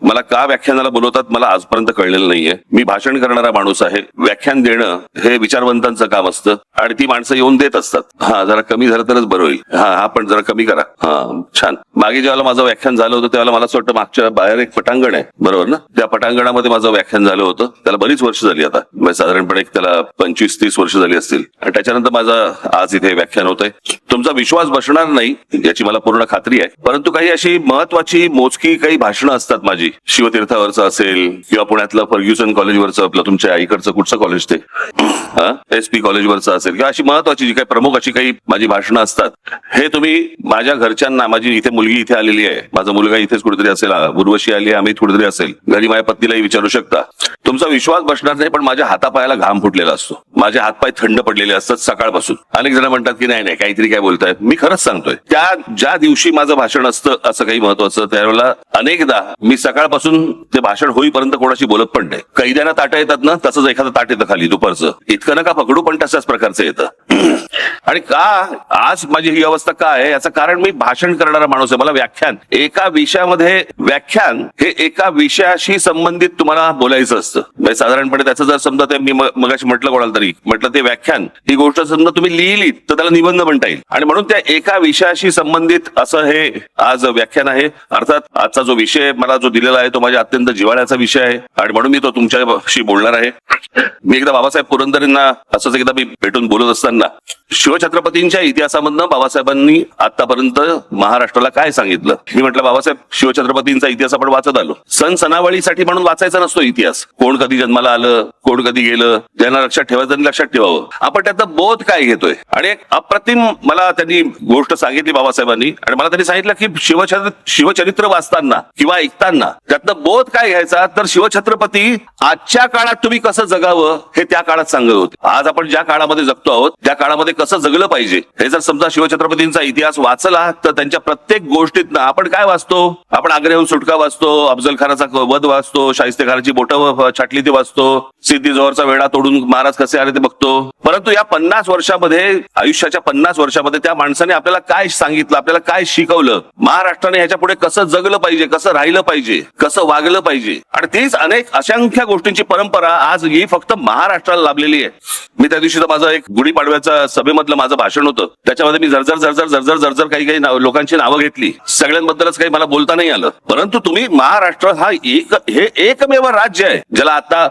मला का व्याख्यानाला बोलवतात मला आजपर्यंत कळलेलं नाहीये. मी भाषण करणारा माणूस आहे. व्याख्यान देणं हे विचारवंतांचं काम असतं आणि ती माणसं येऊन देत असतात. हा जरा कमी झालं तरच बरं होईल. हा पण जरा कमी करा. हा छान. मागे जेव्हा माझं व्याख्यान झालं होतं त्यावेळेला मला असं वाटतं मागच्या बाहेर एक पटांगण आहे, बरोबर ना? त्या पटांगणामध्ये माझं व्याख्यान झालं होतं. त्याला बरीच वर्ष झाली आता, म्हणजे साधारणपणे त्याला 25-30 वर्ष झाली असतील. आणि त्याच्यानंतर माझं आज इथे व्याख्यान होतंय. तुमचा विश्वास बसणार नाही याची मला पूर्ण खात्री आहे, परंतु काही अशी महत्वाची मोजकी काही भाषणं असतात माझी. शिवतीर्थावरचं असेल किंवा पुण्यातलं फर्ग्युसन कॉलेजवरचं आपलं तुमच्या आईकडचं कुठचं कॉलेज ते SP कॉलेजवरचं असेल किंवा अशी महत्वाची जी काही प्रमुख अशी काही माझी भाषणं असतात, हे तुम्ही माझ्या घरच्यांना, माझी इथे मुलगी इथे आलेली आहे, माझा मुलगा इथेच कुठेतरी असेल, उर्वशी आली आहे, आम्ही कुठेतरी असेल, घरी माझ्या पत्नीलाही विचारू शकता. तुमचा विश्वास बसणार नाही, पण माझ्या हातापायाला घाम फुटलेला असतो, माझे हातपाय थंड पडलेले असतात सकाळपासून. अनेक जण म्हणतात की नाही नाही काहीतरी काय बोलताय. मी खरंच सांगतोय, त्या ज्या दिवशी माझं भाषण असतं असं काही महत्वाचं, त्यावेळेला अनेकदा मी सकाळपासून ते भाषण होईपर्यंत कोणाशी बोलत पण नाही. कैद्यांना ताटं येतात ना, तसंच एखादं ताट येतं खाली दुपारचं, इतकं नका पकडू, पण तशाच प्रकारचं येतं. आणि का आज माझी ही अवस्था का आहे याचं कारण, मी भाषण करणारा माणूस आहे. मला व्याख्यान एका विषयामध्ये, व्याख्यान हे एका विषयाशी संबंधित तुम्हाला बोलायचं असतं. म्हणजे साधारणपणे त्याचं जर समजा ते मी मगाशी म्हटलं कोणाला तरी म्हटलं ते व्याख्यान ही गोष्ट समजा तुम्ही लिहिली तर त्याला निबंध म्हणता येईल. आणि म्हणून त्या एका विषयाशी संबंधित असं हे आज व्याख्यान आहे. अर्थात आजचा जो विषय मला जो दिलेला आहे तो माझ्या अत्यंत जिव्हाळ्याचा विषय आहे आणि म्हणून मी तो तुमच्याशी बोलणार आहे. मी एकदा बाबासाहेब पुरंदरेंना असंच एकदा मी भेटून बोलत असताना शिवछत्रपतींच्या इतिहासामधनं बाबासाहेबांनी आतापर्यंत महाराष्ट्राला काय सांगितलं. मी म्हटलं बाबासाहेब शिवछत्रपतींचा इतिहास आपण वाचत आलो, सण सणावळीसाठी म्हणून वाचायचा नसतो इतिहास. कोण कधी जन्माला आलं, कोण कधी गेलं, ज्यांना लक्षात ठेवायचं त्यांनी लक्षात ठेवावं. आपण त्याचा बोध काय घेतोय. आणि एक अप्रतिम मला त्यांनी गोष्ट सांगितली बाबासाहेबांनी, आणि मला त्यांनी सांगितलं की शिवचरित्र वाचताना किंवा ऐकताना त्यातनं बोध काय घ्यायचा, तर शिवछत्रपती आजच्या काळात तुम्ही कसं जगावं हे त्या काळात सांगत होते. आज आपण ज्या काळामध्ये जगतो आहोत त्या काळामध्ये कसं जगलं पाहिजे हे जर समजा शिवछत्रपतींचा इतिहास वाचला तर त्यांच्या प्रत्येक गोष्टीतनं आपण काय वाचतो, आपण आग्र्याहून सुटका वाचतो, अफजल खानाचा वध वाचतो, शाहिस्तेखानाची बोटं छाटली ते वाचतो, सिद्धी जोहरचा वेढा तोडून महाराज कसे आले ते बघतो. परंतु या 50 वर्षामध्ये, आयुष्याच्या 50 वर्षामध्ये त्या माणसाने आपल्याला काय सांगितलं, आपल्याला काय शिकवलं, महाराष्ट्राने ह्याच्या पुढे कसं जगलं पाहिजे, कसं राहिलं पाहिजे, कसं वागलं पाहिजे. आणि तीच अनेक असंख्य गोष्टींची परंपरा आज ही फक्त महाराष्ट्राला लाभलेली आहे. मी त्या दिवशी माझं एक गुढीपाडव्याच्या सभेमधलं माझं भाषण होतं, त्याच्यामध्ये मी जर्जर काही लोकांची नावं घेतली. सगळ्यांबद्दलच काही मला बोलता नाही आलं. परंतु तुम्ही महाराष्ट्र हा हे एकमेव राज्य आहे ज्याला आता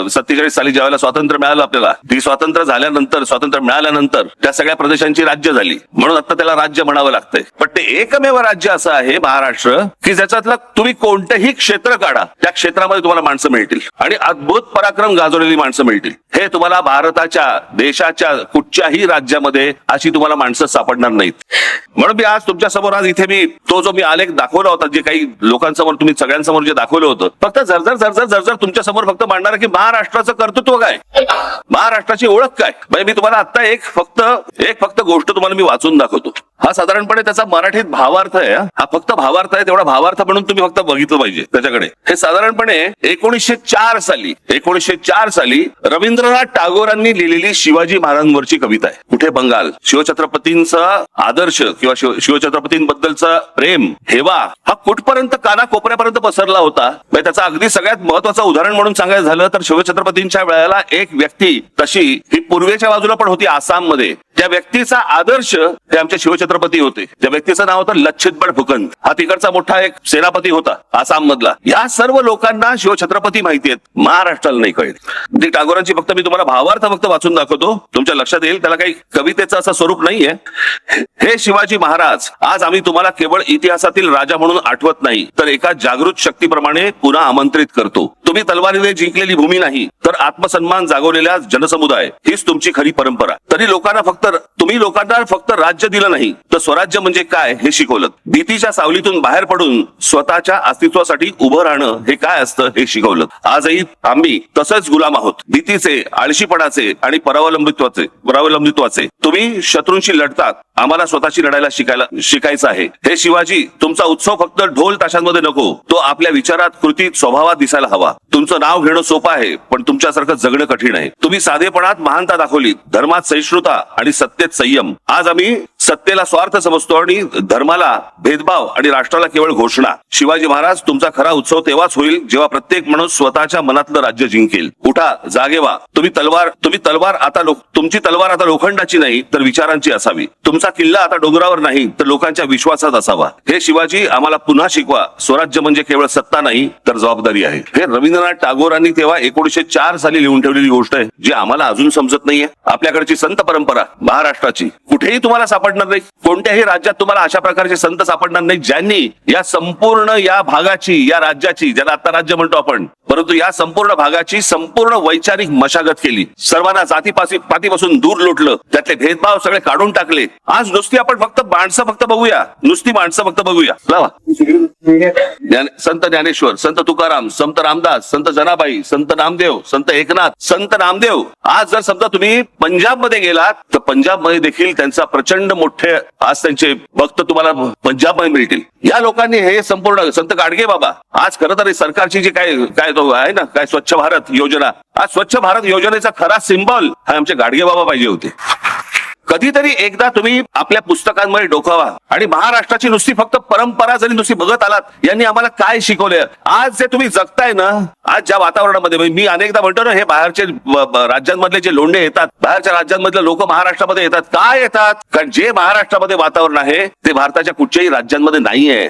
47 साली ज्यावेळेला स्वातंत्र्य मिळालं आपल्याला, ती स्वातंत्र्य मिळाल्यानंतर त्या सगळ्या प्रदेशांची राज्य झाली, म्हणून आता त्याला राज्य म्हणावं लागतंय. पण ते एकमेव राज्य असं आहे महाराष्ट्र की ज्याच्यातलं तुम्ही कोणतेही क्षेत्र काढा, त्या क्षेत्रामध्ये तुम्हाला माणसं मिळतील आणि अद्भुत पराक्रम गाजवलेली माणसं मिळतील. हे तुम्हाला भारताच्या, देशाच्या कुठच्याही राज्यामध्ये अशी तुम्हाला माणसं सापडणार नाहीत. म्हणून मी आज तुमच्या समोर, आज इथे मी तो जो मी आलेख दाखवला होता, जे काही लोकांसमोर तुम्ही सगळ्यांसमोर जे दाखवलं होतं, फक्त झरझर तुमच्या समोर फक्त मांडणार की महाराष्ट्राचं कर्तृत्व काय, महाराष्ट्राची ओळख काय. म्हणजे मी तुम्हाला आता एक फक्त गोष्ट तुम्हाला मी वाचून दाखवतो. हा साधारणपणे त्याचा मराठीत भावार्थ आहे. हा फक्त भावार्थ आहे, तेवढा भावार्थ म्हणून तुम्ही फक्त बघितलं पाहिजे त्याच्याकडे. हे साधारणपणे 1904 साली रवींद्रनाथ टागोरांनी लिहिलेली शिवाजी महाराजांवरची कविता आहे. कुठे बंगाल. शिवछत्रपतींचा आदर्श किंवा शिवछत्रपतींबद्दलचा प्रेम, हेवा हा कुठपर्यंत, कानाकोपऱ्यापर्यंत पसरला होता. त्याचा अगदी सगळ्यात महत्वाचं उदाहरण म्हणून सांगायचं झालं तर शिवछत्रपतींच्या वेळेला एक व्यक्ती तशी ही पूर्वेच्या बाजूला पण होती, आसाममध्ये. त्या व्यक्तीचा आदर्श हे आमचे शिवछत्रपती होते. त्या व्यक्तीचं नाव होतं लच्छितबळ फुकंद. हा तिकडचा मोठा एक सेनापती होता आसाम मधला. या सर्व लोकांना शिवछत्रपती माहिती आहेत, महाराष्ट्राला नाही कळले. टागोरांची फक्त मी तुम्हाला भावार्थ फक्त वाचून दाखवतो, तुमच्या लक्षात येईल. त्याला काही कवितेचं असं स्वरूप नाहीये. हे शिवाजी महाराज, आज आम्ही तुम्हाला केवळ इतिहासातील राजा म्हणून आठवत नाही, तर एका जागृत शक्तीप्रमाणे पुन्हा आमंत्रित करतो. तुम्ही तलवारीने जिंकलेली भूमी नाही, तर आत्मसन्मान जागवलेल्या जनसमुदाय हीच तुमची खरी परंपरा. तुम्ही लोकांना फक्त राज्य दिलं नाही, तर स्वराज्य म्हणजे काय हे शिकवलं. भीतीच्या सावलीतून बाहेर पडून स्वतःच्या अस्तित्वासाठी उभं राहणं हे काय असतं हे शिकवलं. आजही आम्ही तसंच गुलाम आहोत, भीतीचे, आळशीपणाचे आणि परावलंबित्वाचे. तुम्ही शत्रूंशी लढतात, आम्हाला स्वतःशी लढायला शिकायचं आहे. हे शिवाजी, तुमचा उत्सव फक्त ढोल ताशांमध्ये नको, तो आपल्या विचारात, कृतीत, स्वभावात दिसायला हवा. तुमचं नाव घेणं सोपं आहे, पण तुमच्यासारखं जगणं कठीण आहे. तुम्ही साधेपणात महानता दाखवली, धर्मात सहिष्णुता आणि सत्तेत संयम. आज आम्ही सत्तेला स्वार्थ समजतो आणि धर्माला भेदभाव आणि राष्ट्राला केवळ घोषणा. शिवाजी महाराज, तुमचा खरा उत्सव तेव्हाच होईल जेव्हा प्रत्येक माणूस स्वतःच्या मनातलं राज्य जिंकेल. उठा, जागे व्हा. तुमची तलवार आता लोखंडाची नाही तर विचारांची असावी. तुमचा किल्ला आता डोंगरावर नाही तर लोकांच्या विश्वासात असावा. हे शिवाजी आम्हाला पुन्हा शिकवा. स्वराज्य म्हणजे केवळ सत्ता नाही तर जबाबदारी आहे. हे रवींद्रनाथ टागोरांनी तेव्हा 1904 साली लिहून ठेवलेली गोष्ट आहे, जी आम्हाला अजून समजत नाहीये. आपल्याकडची संत परंपरा महाराष्ट्राची कुठेही तुम्हाला सापडणार नाही. कोणत्याही राज्यात तुम्हाला अशा प्रकारचे संत सापडणार नाही ज्यांनी या संपूर्ण या भागाची, या राज्याची, ज्याला आता राज्य म्हणतो आपण, परंतु या संपूर्ण भागाची संपूर्ण वैचारिक मशागत केली. सर्वांना जातीपातीपासून दूर लोटलं. त्यातले भेदभाव सगळे काढून टाकले. आज नुसती आपण फक्त माणसं फक्त बघूया. नुसती माणसं फक्त बघूया. लावा. संत ज्ञानेश्वर, संत तुकाराम, संत रामदास, संत जनाबाई, संत नामदेव, संत एकनाथ, संत नामदेव. आज जर समजा तुम्ही पंजाब मध्ये गेलात तर पंजाब मध्ये देखील त्यांचा प्रचंड मोठे आज त्यांचे भक्त तुम्हाला पंजाब मध्ये मिळतील. या लोकांनी हे संपूर्ण संत गाडगे बाबा, आज खरं तर सरकारची जी काय तो आहे ना, काय स्वच्छ भारत योजना, आज स्वच्छ भारत योजनेचा खरा सिंबल हा आमचे गाडगे बाबा पाहिजे होते. कधीतरी एकदा तुम्ही आपल्या पुस्तकांमध्ये डोकावा आणि महाराष्ट्राची नुसती फक्त परंपरा जरी नुसती बघत आलात, यांनी आम्हाला काय शिकवलंय. आज जे तुम्ही जगताय ना, आज ज्या वातावरणामध्ये, मी अनेकदा म्हणतो ना, हे बाहेरचे राज्यांमधले जे लोंढे येतात, बाहेरच्या राज्यांमधले लोक महाराष्ट्रामध्ये येतात. काय येतात? कारण जे महाराष्ट्रामध्ये वातावरण आहे ते भारताच्या कुठच्याही राज्यांमध्ये नाहीये.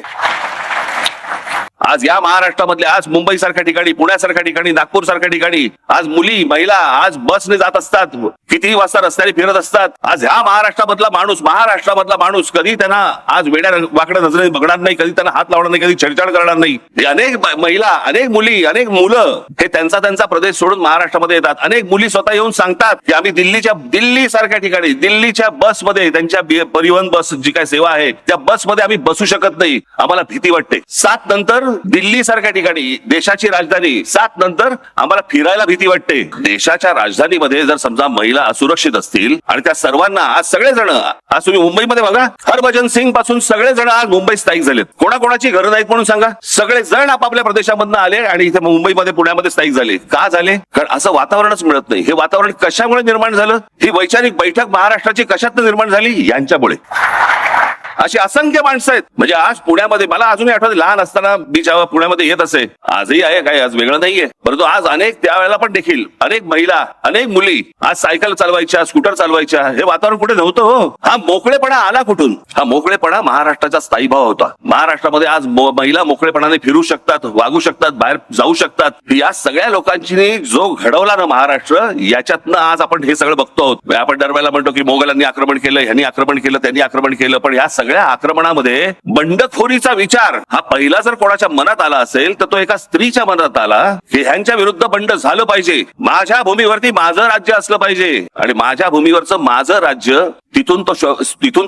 आज या महाराष्ट्रामधले, आज मुंबई सारख्या ठिकाणी, पुण्यासारख्या ठिकाणी, नागपूर सारख्या ठिकाणी आज मुली महिला आज बसने जात असतात, कितीही वाजता रस्त्याने फिरत असतात. आज ह्या महाराष्ट्रामधला माणूस कधी त्यांना आज वेड्या वाकड्या नजरेने बघणार नाही, कधी त्यांना हात लावणार नाही, कधी छेडछाड करणार नाही. अनेक महिला, अनेक मुली, अनेक मुलं हे त्यांचा प्रदेश सोडून महाराष्ट्रामध्ये येतात. अनेक मुली स्वतः येऊन सांगतात की आम्ही दिल्ली सारख्या ठिकाणी, दिल्लीच्या बसमध्ये, त्यांच्या परिवहन बस जी काय सेवा आहे त्या बसमध्ये आम्ही बसू शकत नाही, आम्हाला भीती वाटते. 7 नंतर दिल्ली सारख्या ठिकाणी, देशाची राजधानी, 7 नंतर आम्हाला फिरायला भीती वाटते. देशाच्या राजधानीमध्ये जर समजा महिला असुरक्षित असतील आणि त्या सर्वांना आज सगळेजण, आज तुम्ही मुंबईमध्ये बघा, हरभजन सिंग पासून सगळेजण आज मुंबईत स्थायिक झालेत. कोणाकोणाची घरं नाहीत म्हणून सांगा, सगळेजण आपापल्या प्रदेशामधून आले आणि इथे मुंबईमध्ये, पुण्यामध्ये स्थायिक झाले. का झाले? कारण असं वातावरणच मिळत नाही. हे वातावरण कशामुळे निर्माण झालं? ही वैचारिक बैठक महाराष्ट्राची कशात निर्माण झाली? यांच्यामुळे. अशी असंख्य माणसं आहेत. म्हणजे आज पुण्यामध्ये, मला अजूनही आठवते लहान असताना मी जेव्हा पुण्यामध्ये येत असे, आजही आहे, काही आज वेगळं नाहीये, परंतु आज अनेक त्यावेळेला पण देखील अनेक महिला, अनेक मुली आज सायकल चालवायच्या, स्कूटर चालवायच्या. हे वातावरण कुठे नव्हतं हो. हा मोकळेपणा आला कुठून? हा मोकळेपणा महाराष्ट्राचा स्थायी भाव होता. महाराष्ट्रामध्ये आज महिला मोकळेपणाने फिरू शकतात, वागू शकतात, बाहेर जाऊ शकतात. या सगळ्या लोकांची जो घडवला ना महाराष्ट्र, याच्यातनं आज आपण हे सगळं बघतो आहोत. आपण दरवेळेला म्हणतो की मोगलांनी आक्रमण केलं, ह्यांनी आक्रमण केलं, त्यांनी आक्रमण केलं, पण या सगळ्या आक्रमणामध्ये बंडखोरीचा विचार हा पहिला जर कोणाच्या मनात आला असेल तर तो एका स्त्रीच्या मनात आला की ह्यांच्या विरुद्ध बंड झालं पाहिजे. माझ्या भूमीवरती माझं राज्य असलं पाहिजे आणि माझ्या भूमीवरचं माझं राज्य, तिथून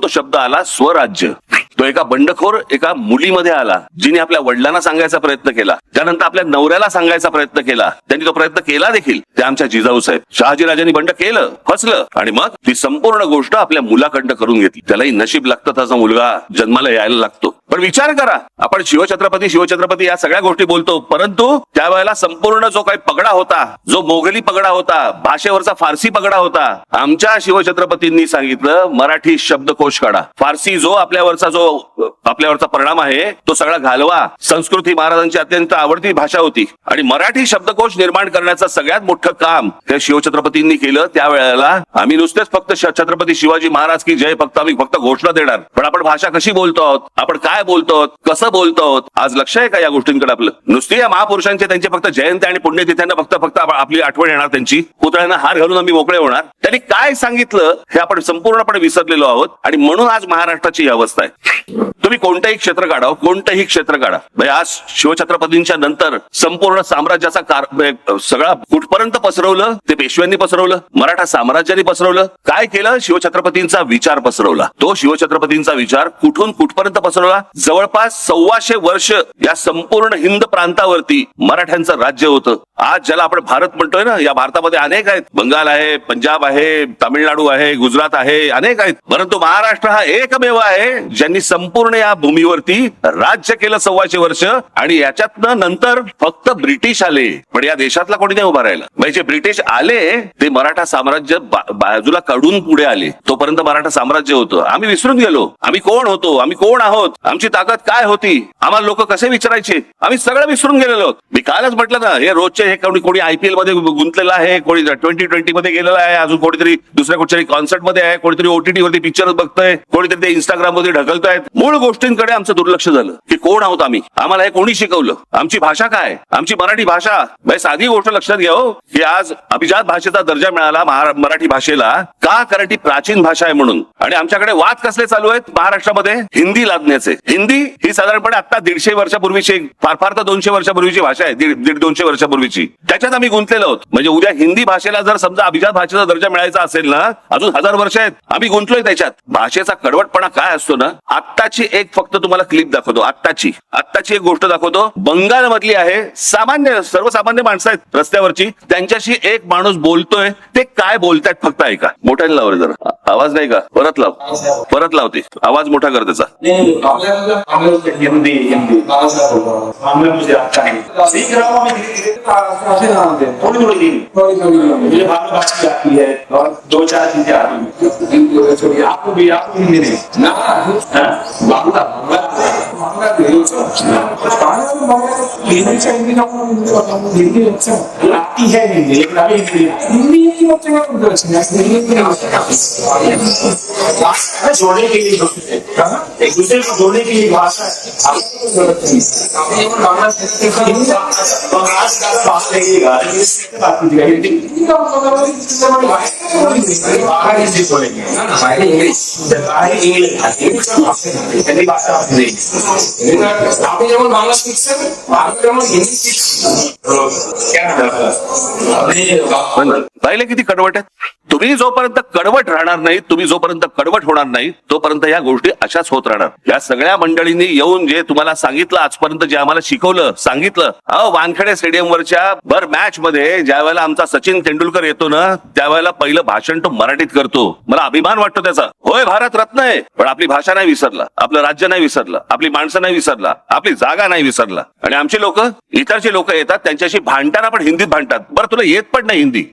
तो शब्द आला स्वराज्य. तो एका बंडखोर एका मुलीमध्ये आला, जिने आपल्या वडिलांना सांगायचा प्रयत्न केला, त्यानंतर आपल्या नवऱ्याला सांगायचा प्रयत्न केला. त्यांनी तो प्रयत्न केला देखील. ते आमच्या जिजाऊ साहेब शहाजीराजांनी बंड केलं, फसलं आणि मग ती संपूर्ण गोष्ट आपल्या मुलाकडनं करून घेतली. त्यालाही नशीब लागतं, त्याचा मुलगा जन्माला यायला लागतो. पण विचार करा, आपण शिवछत्रपती या सगळ्या गोष्टी बोलतो, परंतु त्यावेळेला संपूर्ण जो काही पगडा होता, जो मोगली पगडा होता, भाषेवरचा फारसी पगडा होता, आमच्या शिवछत्रपतींनी सांगितलं मराठी शब्दकोश काढा. फारसी जो आपल्यावरचा परिणाम आहे तो सगळा घालवा. संस्कृत ही महाराजांची अत्यंत आवडती भाषा होती आणि मराठी शब्दकोश निर्माण करण्याचं सगळ्यात मोठं काम त्या शिवछत्रपतींनी केलं. त्यावेळेला आम्ही नुसतेच फक्त छत्रपती शिवाजी महाराज की जय आम्ही फक्त घोषणा देणार, पण आपण भाषा कशी बोलतो आहोत, आपण काय बोलतो आहोत, कसं बोलतो आहोत, आज लक्ष आहे का या गोष्टींकडे आपलं? नुसती या महापुरुषांचे त्यांचे फक्त जयंती आणि पुण्यतिथ्यांना फक्त आपली आठवण येणार, त्यांची पुतळ्यांना हार घालून आम्ही मोकळे होणार. त्यांनी काय सांगितलं हे आपण संपूर्णपणे विसरलेलो आहोत आणि म्हणून आज महाराष्ट्राची ही अवस्था आहे. तुम्ही कोणतंही क्षेत्र काढा, म्हणजे आज शिवछत्रपतींच्या नंतर संपूर्ण साम्राज्याचा सगळा कुठपर्यंत पसरवलं? ते पेशव्यांनी पसरवलं, मराठा साम्राज्याने पसरवलं. काय केलं? शिवछत्रपतींचा विचार पसरवला. तो शिवछत्रपतींचा विचार कुठून कुठपर्यंत पसरवला? जवळपास 125 वर्ष या संपूर्ण हिंद प्रांतावरती मराठ्यांचं राज्य होतं. आज ज्याला आपण भारत म्हणतोय ना, या भारतामध्ये अनेक आहेत, बंगाल आहे, पंजाब आहे, तामिळनाडू आहे, गुजरात आहे, अनेक आहेत, परंतु महाराष्ट्र हा एकमेव आहे ज्यांनी संपूर्ण या भूमीवरती राज्य केलं 125 वर्ष, आणि याच्यातनं नंतर फक्त ब्रिटिश आले, पण या देशातला कोणी नाही उभा राहिला. म्हणजे ब्रिटिश आले ते मराठा साम्राज्य बाजूला काढून पुढे आले, तोपर्यंत मराठा साम्राज्य होतं. आम्ही विसरून गेलो आम्ही कोण होतो, आम्ही कोण आहोत, आमची ताकद काय होती, आम्हाला लोक कसे विचारायचे, आम्ही सगळं विसरून गेलेलो आहोत. मी कालच म्हटलं ना, हे रोजचे हे कोणी IPL मध्ये गुंतलेलं आहे, कोणी 2020 मध्ये गेलेलं आहे, अजून कोणीतरी दुसऱ्या कुठच्याही कॉन्सर्ट मध्ये आहे, कोणीतरी OTT वरती पिक्चर बघतोय, कोणीतरी ते इंस्टाग्राम मध्ये ढकलतायत. मूळ गोष्टींकडे आमचं दुर्लक्ष झालं की कोण आहोत आम्ही, आम्हाला हे कोणी शिकवलं, आमची भाषा काय, आमची मराठी भाषा. साधी गोष्ट लक्षात घ्या हो, की आज अभिजात भाषेचा दर्जा मिळाला मराठी भाषेला का, कारण ती प्राचीन भाषा आहे म्हणून. आणि आमच्याकडे वाद कसले चालू आहेत महाराष्ट्रामध्ये हिंदी लादण्याचे. हिंदी ही साधारणपणे आता 150 वर्षापूर्वीची, फार तर 200 वर्षापूर्वीची भाषा आहे, 150-200 वर्षापूर्वीची. त्याच्यात आम्ही गुंतलेलो आहोत. म्हणजे उद्या हिंदी भाषेला जर समजा अभिजात भाषेचा दर्जा मिळायचा असेल ना, अजून 1000 वर्ष आहेत, आम्ही गुंतलोय त्याच्यात. भाषेचा कडवटपणा काय असतो ना, आत्ताची एक फक्त तुम्हाला क्लिप दाखवतो, आत्ताची एक गोष्ट दाखवतो. बंगालमधली आहे, सर्वसामान्य माणसं आहेत रस्त्यावरची, त्यांच्याशी एक माणूस बोलतोय, ते काय बोलतायत फक्त ऐका. मोठ्याने लाव रे जरा, आवाज नाही का, परत लावते, आवाज मोठा कर त्याचा. हिंदी मुझे आता है, सीख रहा हूँ मैं, थोड़ी मुझे भाषा आती है और 2-4 चीजें आती है. आपको भी हिंदी नहीं बांग्ला हिंदी आती है, हिंदी लेकिन अभी जोड़ने के लिए एक दूसरे को जोड़ने के लिए भाषा আপনি যেমন বাংলা শিখছেন, আপনি যেমন হিন্দি শিখছেন, पाहिले किती कडवट आहेत. तुम्ही जोपर्यंत कडवट राहणार नाही, तुम्ही जोपर्यंत कडवट होणार नाही, तोपर्यंत ह्या गोष्टी अशाच होत राहणार. या सगळ्या मंडळींनी येऊन जे तुम्हाला सांगितलं आजपर्यंत, जे आम्हाला शिकवलं, सांगितलं. वानखेडे स्टेडियमवरच्या भर मॅच मध्ये ज्या वेळेला आमचा सचिन तेंडुलकर येतो ना, त्यावेळेला पहिलं भाषण तो मराठीत करतो. मला अभिमान वाटतो त्याचा. होय, भारत रत्न आहे, पण आपली भाषा नाही विसरला, आपलं राज्य नाही विसरलं, आपली माणसं नाही विसरला, आपली जागा नाही विसरला. आणि आमचे लोक, इतरचे लोक येतात, त्यांच्याशी भांडताना पण हिंदीत भांडतात. बरं, तुला येत पण नाही हिंदी,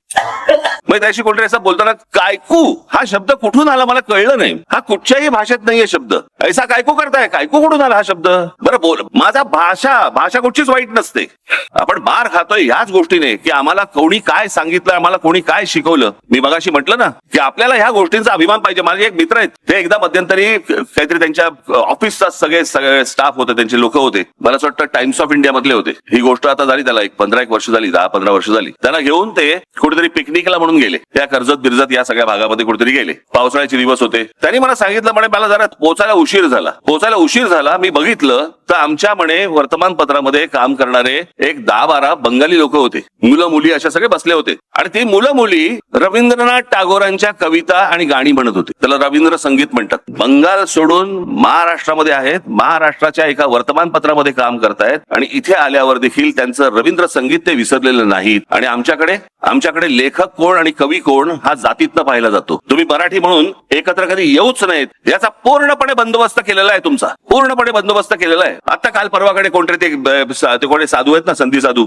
मग त्याशी कोणतरी असं बोलताना कायकू हा शब्द कुठून आला मला कळलं नाही. हा कुठच्याही भाषेत नाहीये शब्द. ऐसा कायकू करताय, कायकू कुठून आला हा शब्द. बरं बोल, माझा भाषा कुठचीच वाईट नसते. आपण मार खातोय ह्याच गोष्टीने की आम्हाला कोणी काय सांगितलं, आम्हाला कोणी काय शिकवलं. मी मगाशी म्हटलं ना की आपल्याला ह्या गोष्टींचा अभिमान पाहिजे. माझे एक मित्र आहेत, ते एकदा मध्यंतरी काहीतरी त्यांच्या ऑफिसचा सगळे स्टाफ होते, त्यांचे लोक होते, मला असं वाटतं टाइम्स ऑफ इंडिया मधले होते. ही गोष्ट आता झाली त्याला 15-1 वर्ष झाली, 10-15 वर्ष झाली. त्यांना घेऊन ते कुठेतरी पिकनिकला म्हणून गेले. त्या कर्जत बिरजत या सगळ्या भागामध्ये कुठेतरी गेले. पावसाळ्याचे दिवस होते. त्यांनी मला सांगितलं, म्हणे मला जरा पोचायला उशीर झाला. मी बघितलं तर आमच्या म्हणे वर्तमानपत्रामध्ये काम करणारे एक 10-12 बंगाली लोक होते, मुलं मुली अशा सगळे बसले होते. आणि ती मुलं मुली रवींद्रनाथ टागोरांच्या कविता आणि गाणी म्हणत होती. त्याला रवींद्र संगीत म्हणतात. बंगाल सोडून महाराष्ट्रामध्ये आहेत, महाराष्ट्राच्या एका वर्तमानपत्रामध्ये काम करतायत, आणि इथे आल्यावर देखील त्यांचं रवींद्र संगीत ते विसरलेलं नाहीत. आणि आमच्याकडे लेखक कोण आणि कवी कोण हा जातीतनं पाहिला जातो. तुम्ही मराठी म्हणून एकत्र कधी येऊच नाहीत, याचा पूर्णपणे बंदोबस्त केलेला आहे, तुमचा पूर्णपणे बंदोबस्त केलेला आहे. आता काल परवाकडे कोणतरी ते कोणी साधू आहेत ना, संधी साधू,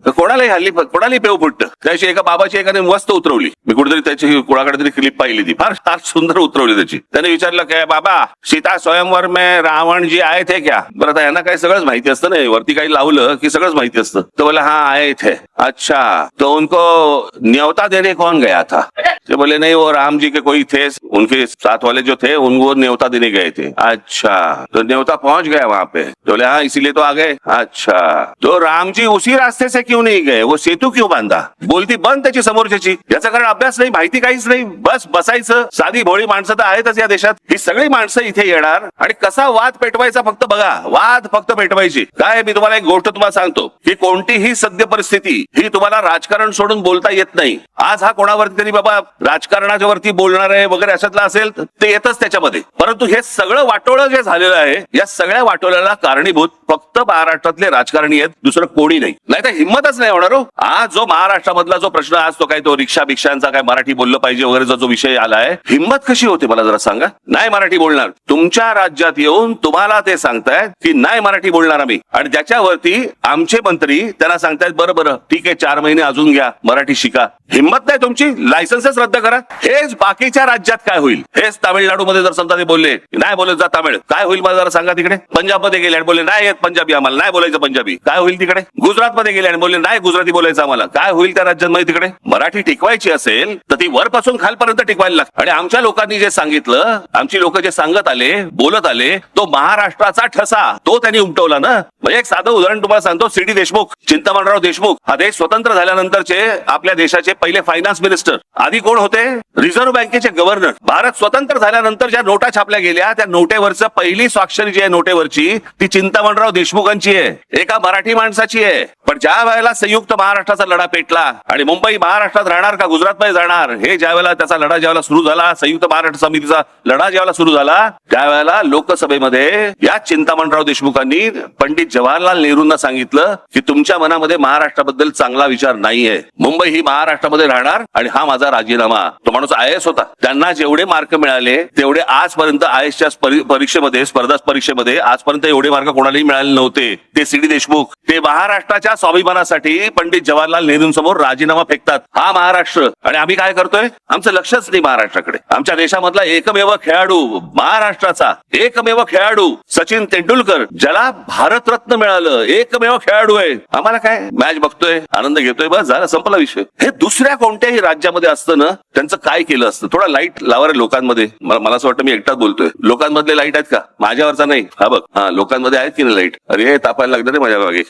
कोणालाही पेव फुटतं. त्याची एका बाबाची एकाने मस्त उतरवली. मी कुठेतरी त्याची कोणाकडे तरी क्लिप पाहिली, ती फार सुंदर उतरवली त्याची. त्याने विचारलं काय बाबा, सीता स्वयंवर में रावण जी आए थे क्या. बरं, आता यांना काही सगळंच माहिती असतं ना, वरती काही लावलं की सगळंच माहिती असतं. तो बोला हाँ आए थे. अच्छा, तो उनको न्योता देने कौन गया था. ते बोले नहीं, वो राम जी के कोई थे, उनके साथ वाले जो थे उनको न्योता देने गए थे. अच्छा, तो न्योता पहुंच गया वहां पे. तो बोले हाँ, इसीलिए तो आ गए. अच्छा, तो राम जी उसी रास्ते से क्यों नहीं गए, वो सेतू क्यों बांधा. बोलती बंद त्याची समोरच्याची. याचा कारण अभ्यास नाही, माहिती काहीच नाही. बस बसायचं. साधी भोळी माणसं तर आहेतच या देशात. ही सगळी माणसं इथे येणार आणि कसा वाद पेटवायचा फक्त बघा. वाद फक्त पेटवायची. काय, मी तुम्हाला एक गोष्ट तुम्हाला सांगतो की कोणतीही सद्य परिस्थिती ही तुम्हाला राजकारण सोडून बोलता येत नाही. आज हा कोणावरती तरी बाबा राजकारणाच्या वरती बोलणार आहे वगैरे अशातला असेल ते येतच त्याच्यामध्ये. परंतु हे सगळं वाटोळं जे झालेलं आहे या सगळ्या वाटोळ्याला कारणीभूत फक्त महाराष्ट्रातले राजकारणी आहेत, दुसरं कोणी नाही. नाही तर हिंमतच नाही होणार हो. आज जो महाराष्ट्रामधला जो प्रश्न आज तो काय तो रिक्षा भिक्षांचा काय मराठी बोललं पाहिजे वगैरेचा जो विषय आलाय, हिंमत कशी होते मला जरा सांगा. नाही मराठी बोलणार, तुमच्या राज्यात येऊन तुम्हाला ते सांगतायत की नाही मराठी बोलणार आम्ही, आणि त्याच्यावरती आमचे मंत्री त्यांना सांगतायत बरं बरं ठीक आहे 4 महिने अजून घ्या मराठी शिका. हिंमत नाही तुमची, लायसन्सच रद्द करा. हेच बाकीच्या राज्यात काय होईल, हेच तामिळनाडूमध्ये जर समजा ते बोलले नाही बोलत जा तामिळ, काय होईल मला जरा सांगा. तिकडे पंजाबमध्ये गेले आणि बोलले नाही येत पंजाबी आम्हाला, नाही बोलायचं पंजाबी, काय होईल तिकडे. गुजरातमध्ये गेले आणि बोलले नाही गुजराती बोलायचं आम्हाला, काय होईल त्या राज्यांमध्ये. तिकडे मराठी टिकवायची असेल तर ती वरपासून खालपर्यंत टिकवायला लागते. आणि आमच्या लोकांनी जे सांगितलं, आमची लोक जे सांगत आले बोलत आले, तो महाराष्ट्राचा ठसा तो त्यांनी उमटवला ना. म्हणजे एक साधं उदाहरण तुम्हाला सांगतो. सी.डी. देशमुख, चिंतामणराव देशमुख हा देश स्वतंत्र झाल्यानंतरचे आपल्या देशाचे पहिले फायनान्स मिनिस्टर. आधी कोण होते, रिझर्व्ह बँकेचे गव्हर्नर. भारत स्वतंत्र झाल्यानंतर ज्या नोटा छापल्या गेल्या त्या नोटेवरचं पहिली स्वाक्षरी जी आहे नोटेवरची ती चिंतामणराव देशमुखांची आहे, एका मराठी माणसाची आहे. पण ज्या वेळेला संयुक्त महाराष्ट्राचा लढा पेटला आणि मुंबई महाराष्ट्रात राहणार का गुजरातमध्ये जाणार हे ज्या वेळेला त्याचा लढा ज्यावेळेला सुरू झाला, संयुक्त महाराष्ट्र समितीचा लढा ज्यावेळेला सुरू झाला त्यावेळेला लोकसभेमध्ये या चिंतामणराव देशमुखांनी पंडित जवाहरलाल नेहरूंना सांगितलं की तुमच्या मनामध्ये महाराष्ट्राबद्दल चांगला विचार नाहीये, मुंबई ही महाराष्ट्रामध्ये राहणार आणि हा माझा राजीनामा. तो माणूस IAS होता. त्यांना जेवढे मार्क मिळाले तेवढे आजपर्यंत IASच्या परीक्षेमध्ये स्पर्धा परीक्षेमध्ये आजपर्यंत एवढे मार्क कोणालाही मिळाले नव्हते. ते सी.डी. देशमुख ते महाराष्ट्राच्या स्वाभिमानासाठी पंडित जवाहरलाल नेहरूंसमोर राजीनामा फेकतात. हा महाराष्ट्र, आणि आम्ही काय करतोय, आमचं लक्षच नाही महाराष्ट्राकडे. आमच्या देशामधला एकमेव खेळाडू, महाराष्ट्राचा एकमेव खेळाडू सचिन तेंडुलकर, ज्याला भारतरत्न मिळालं, एकमेव खेळाडू आहे. आम्हाला काय मॅच बघतोय आनंद घेतोय, बस झाला संपला विषय. हे दुसऱ्या कोणत्याही राज्यामध्ये असतं ना त्यांचं काय केलं असतं. थोडा लाईट लावा रे लोकांमध्ये. मला असं वाटतं मी एकटाच बोलतोय. लोकांमधले लाईट आहेत का, माझ्यावरचा नाही. हा बघ, हा लोकांमध्ये आहेत की नाही लाईट. अरे तापायला लागलं रे माझ्या मागे.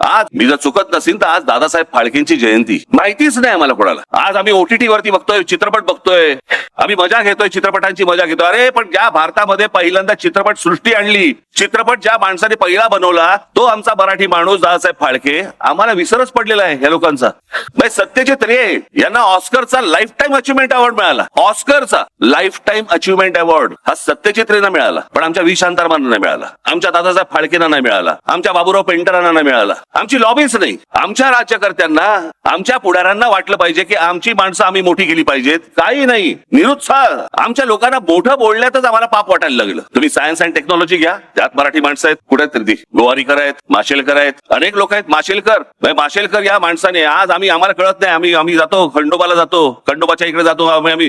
आज मी जर चुकत नसेल तर आज दादासाहेब फाळकेंची जयंती. माहितीच नाही आम्हाला कोणाला. आज आम्ही OTT वरती बघतोय, चित्रपट बघतोय, आम्ही मजा घेतोय, चित्रपटांची मजा घेतोय. अरे पण ज्या भारतामध्ये पहिल्यांदा चित्रपट सृष्टी आणली, चित्रपट ज्या माणसाने पहिला बनवला तो आमचा मराठी माणूस दादासाहेब फाळके. आम्हाला विसरच पडलेला आहे या लोकांचा. सत्यजित रे यांना ऑस्करचा लाईफ टाईम अचिव्हमेंट अवॉर्ड मिळाला. ऑस्करचा लाईफ टाईम अचिव्हमेंट अवॉर्ड हा सत्यजित रेंना मिळाला, पण आमच्या व्ही शांतारामांना नाही मिळाला, आमच्या दादासाहेब फाळकेंना नाही मिळाला, आमच्या बाबूराव पेंटरांना नाही मिळाला. आमची लॉबीच नाही. आमच्या राज्यकर्त्यांना, आमच्या पुढाऱ्यांना वाटलं पाहिजे की आमची माणसं आम्ही मोठी केली पाहिजेत. काही नाही, निरुत्साह. आमच्या लोकांना मोठं बोलण्यातच आम्हाला पाप वाटायला लागलं. तुम्ही सायन्स अँड टेक्नॉलॉजी घ्या, त्यात मराठी माणसं आहेत. कुठे तरी ती गोवारीकर आहेत, माशेलकर आहेत, अनेक लोक आहेत. माशेलकर या माणसाने आज आम्हाला कळत नाही. आम्ही जातो खंडोबाला, जातो खंडोबाच्या इकडे जातो आम्ही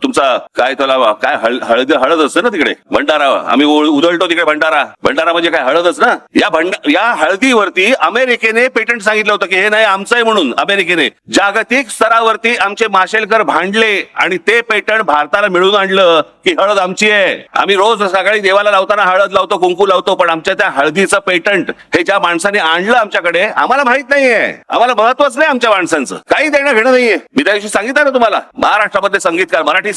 तुमचा काय त्याला काय हळद असतं ना तिकडे भंडारा, आम्ही उधळतो तिकडे भंडारा म्हणजे काय हळदच ना. या हळदीवरती अमेरिकेने पेटंट सांगितलं होतं की हे नाही आमचं आहे म्हणून. अमेरिकेने जागतिक स्तरावरती आमचे माशेलकर भांडले आणि ते पेटंट भारताला मिळवून आणलं की हळद आमची आहे. आम्ही रोज सकाळी देवाला लावताना हळद लावतो, कुंकू लावतो, पण आमच्या त्या हळदीचं पेटंट हे ज्या माणसाने आणलं आमच्याकडे आम्हाला माहित नाहीये. आम्हाला महत्वच नाही आमच्या माणसांचं, काही देणं घेणं नाहीये. मी त्या दिवशी सांगितलं ना तुम्हाला, महाराष्ट्रामधले संगीतकार, मराठी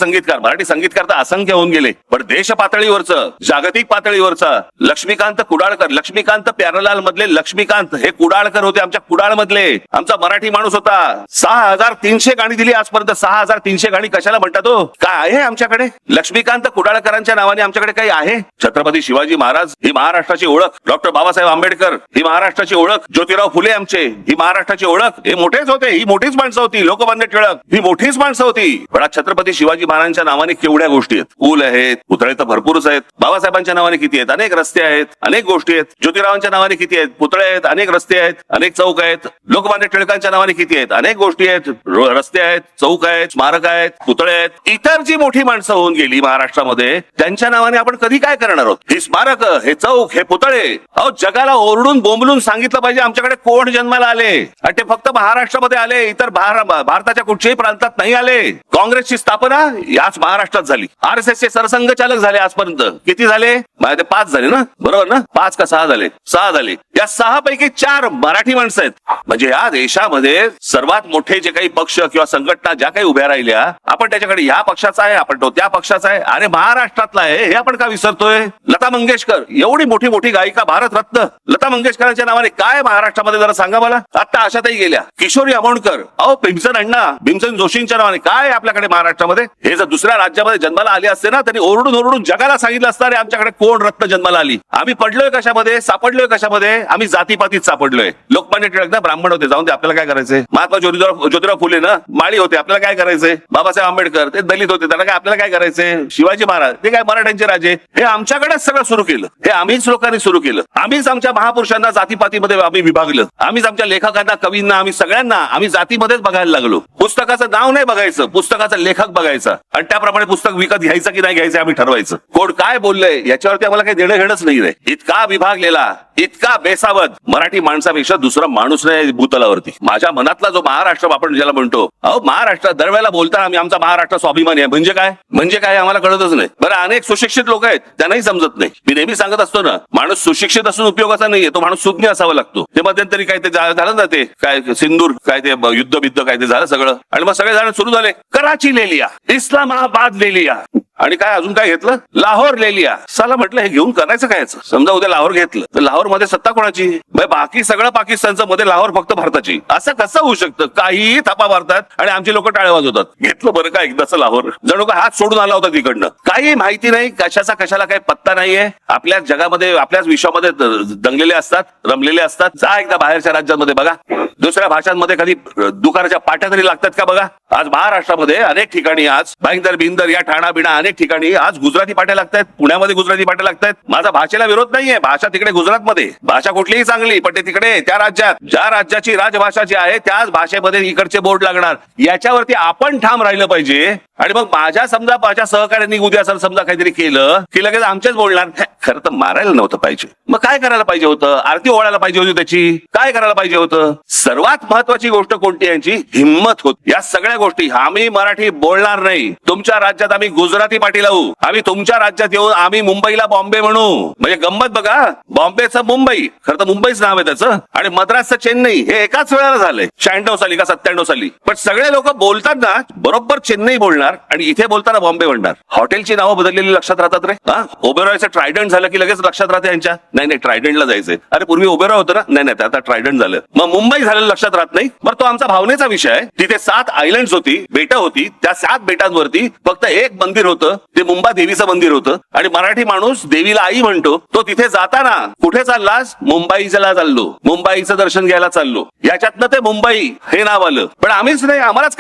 संगीतकार तर असंख्य होऊन गेले, पण देश पातळीवरचं, जागतिक पातळीवरचं लक्ष्मीकांत कुडाळकर, लक्ष्मीकांत प्यारलाल मधले लक्ष्मीकांत हे कुडाळकर होते. आमच्या कुडाळ मधले आमचा मराठी माणूस होता. 6300 गाणी दिली आजपर्यंत. 6300 गाणी कशाला म्हणतात हो? काय आहे आमच्याकडे? लक्ष्मीकांत कुडाळकरांच्या नावाने आमच्याकडे काही आहे? छत्रपती शिवाजी महाराज ही महाराष्ट्राची ओळख, डॉक्टर बाबासाहेब आंबेडकर ही महाराष्ट्राची ओळख, ज्योतिराव फुले आमचे ही महाराष्ट्राची ओळख. हे मोठेच होते, ही मोठीच माणसं होती. लोकमान्य टिळक ही मोठीच माणसं होती. पण आज छत्रपती शिवाजी महाराजांच्या नावाने केवढ्या गोष्टी आहेत. पूल आहेत, पुतळे तर भरपूरच आहेत. बाबासाहेबांच्या नावाने किती आहेत, अनेक रस्ते आहेत, अनेक गोष्टी आहेत. ज्योतिरावांच्या नावाने किती आहेत, पुतळे आहेत, अनेक रस्ते आहेत, अनेक चौक आहेत. लोकमान्य टिळकांच्या नावाने किती आहेत, अनेक गोष्टी आहेत, रस्ते आहेत, चौक आहेत, स्मारक आहेत, पुतळे आहेत. इतर जी मोठी माणसं होऊन गेली महाराष्ट्रामध्ये त्यांच्या नावाने आपण कधी काय करणार आहोत? ही स्मारक, हे चौक, हे पुतळे, अहो जगाला ओरडून बोंबलून सांगितलं पाहिजे आमच्याकडे कोण जन्माला आले. आणि ते फक्त महाराष्ट्रामध्ये आले, इतर भारताच्या कुठच्याही प्रांतात नाही आले. काँग्रेसची स्थापना याच महाराष्ट्रात झाली. RSSचे सरसंघचालक झाले आजपर्यंत. किती झाले? 5 झाले ना, बरोबर ना? 5 का 6 झाले? 6 झाले. या 6 पैकी 4 मराठी माणसं आहेत. म्हणजे या देशामध्ये सर्वात मोठे जे काही पक्ष किंवा संघटना ज्या काही उभ्या राहिल्या, आपण त्याच्याकडे ह्या पक्षाचा आहे, आपण तो त्या पक्षाचा आहे. अरे महाराष्ट्रातला आहे हे आपण का विसरतोय? लता मंगेशकर एवढी मोठी गायिका, भारतरत्न लता मंगेशकरांच्या नावाने काय महाराष्ट्रामध्ये जरा सांगा मला. आता आशाताई गेल्या, किशोरी आमोणकर, अहो भीमसेन जोशींच्या नावाने काय आपल्याकडे महाराष्ट्रामध्ये. हे जर दुसऱ्या राज्यामध्ये जन्माला आले असते ना, त्यांनी ओरडून जगाला सांगितलं असतं, अरे आमच्याकडे कोण रत्न जन्माला आली. आम्ही पडलोय कशामध्ये, सापडलोय कशामध्ये, आम्ही जातीपातीत सापडलोय. लोकमान्य टिळक ना ब्राह्मण होते, जाऊन ते आपल्याला काय करायचंय. महात्मा ज्योतिराव फुले ना माळी होते, आपल्याला काय करायचंय. बाबासाहेब आंबेडकर ते दलित होते, त्यांना काय आपल्याला काय करायचंय. शिवाजी महाराज ते काय मराठ्यांचे राजे. हे आमच्याकडेच सगळं सुरू केलं, हे आम्हीच लोकांनी सुरू केलं. आम्हीच आमच्या महापुरुषांना जातीपातीमध्ये आम्ही विभागलं. आम्हीच आमच्या लेखकांना, कवींना, आम्ही सगळ्यांना आम्ही जातीमध्येच बघायला लागलो. पुस्तकाचं नाव नाही बघायचं, पुस्तकाचा लेखक बघायचा आणि त्याप्रमाणे पुस्तक विकत घ्यायचं की नाही घ्यायचं आम्ही ठरवायचं. कोण काय बोललंय याच्यावरती आम्हाला काही देणं घेणंच नाही रे. इतका विभागलेला, इतका बेसावध मराठी माणसापेक्षा दुसरा माणूस नाही भूतलावरती. माझ्या मनातला जो महाराष्ट्र आपण ज्याला म्हणतो, अहो महाराष्ट्र दरवेळेला बोलताना आम्ही आमचा महाराष्ट्र स्वाभिमानी आहे म्हणजे काय आम्हाला कळतच नाही. बरं, अनेक सुशिक्षित लोक आहेत, त्यांनाही समजत नाही. मी नेहमी सांगत असतो ना, माणूस सुशिक्षित असून उपयोगाचा नाहीये, तो माणूस सुज्ञ असावा लागतो. ते मध्यंतरी काय ते झालं ना, ते काय सिंदूर काय ते युद्ध काय ते झालं सगळं, आणि मग सगळे जण सुरू झाले, कराची ले लिया, इस्लामाबाद ले लिया, आणि काय अजून काय घेतलं, लाहोर ले लिया. साला म्हटलं हे घेऊन करायचं काय. समजा उद्या लाहोर घेतलं तर लाहोर मध्ये सत्ता कोणाची. बाकी सगळं पाकिस्तानचं, मध्ये लाहोर फक्त भारताची. असं कसं होऊ शकतं. काही थापा मारतात आणि आमची लोक टाळे वाजवतात. घेतलं बरं का एकदाचं लाहोर, जणू का हात सोडून आला होता तिकडनं. काही माहिती नाही, कशाला काही पत्ता नाहीये. आपल्याच जगामध्ये, आपल्याच विश्वामध्ये दंगलेले असतात, रमलेले असतात. जा एकदा बाहेरच्या राज्यांमध्ये बघा, दुसऱ्या भाषांमध्ये कधी दुकानाच्या पाट्या तरी लागतात का बघा. आज महाराष्ट्रामध्ये अनेक ठिकाणी, आज भाईंदर बिंदर या ठाणा बिणा अनेक ठिकाणी आज गुजराती पाट्या लागतात. पुण्यामध्ये गुजराती पाट्या लागतात. माझा भाषेला विरोध नाहीये, भाषा तिकडे गुजरातमध्ये, भाषा कुठलीही चांगली, पण ते तिकडे त्या राज्यात, ज्या राज्याची राजभाषा जी आहे त्याच भाषेमध्ये इकडचे बोर्ड लागणार. याच्यावरती आपण ठाम राहिलं पाहिजे. आणि मग माझ्या सहकार्यांनी उद्या समजा काहीतरी केलं की लगेच आमच्याच बोलणार. खरं तर मारायला नव्हतं पाहिजे. मग काय करायला पाहिजे होतं, आरती ओवाळायला पाहिजे होती त्याची. काय करायला पाहिजे होतं. सर्वात महत्वाची गोष्ट कोणती, यांची हिंमत होती. या सगळ्या गोष्टी, आम्ही मराठी बोलणार नाही, तुमच्या राज्यात आम्ही गुजराती पाठी लावू, आम्ही तुमच्या राज्यात येऊन आम्ही मुंबईला बॉम्बे म्हणू. म्हणजे गंमत बघा, बॉम्बेचं मुंबई, खरं तर मुंबईच नाव आहे त्याचं, आणि मद्रासचं चेन्नई, हे एकाच वेळेला झालंय 96 साली का 97 साली. पण सगळे लोक बोलतात ना, बरोबर चेन्नई बोलणार आणि इथे बोलताना बॉम्बे म्हणणार. हॉटेलची नावं बदललेली लक्षात राहतात रे. ओबेरॉयचं ट्रायडंट झालं की लगेच लक्षात राहते यांच्या. नाही ट्रायडंटला जायचंय. अरे पूर्वी ओबेरॉय होतं ना, नाही आता ट्रायडंट झालं. मग मुंबई झालेलं लक्षात राहत नाही. बरं, तो आमचा भावनेचा विषय आहे. तिथे 7 आयलंड होती, बेटं होती. त्या 7 बेटांवरती फक्त एक मंदिर होतं, ते मुंबा देवीचं मंदिर होतं. आणि मराठी माणूस देवीला आई म्हणतो. तो तिथे जाताना कुठे चाललास, मुंबईला चाललो, मुंबईचं दर्शन घ्यायला चाललो. याच्यातनं ते मुंबई हे नाव आलं. पण आम्हीच नाही, आम्हालाच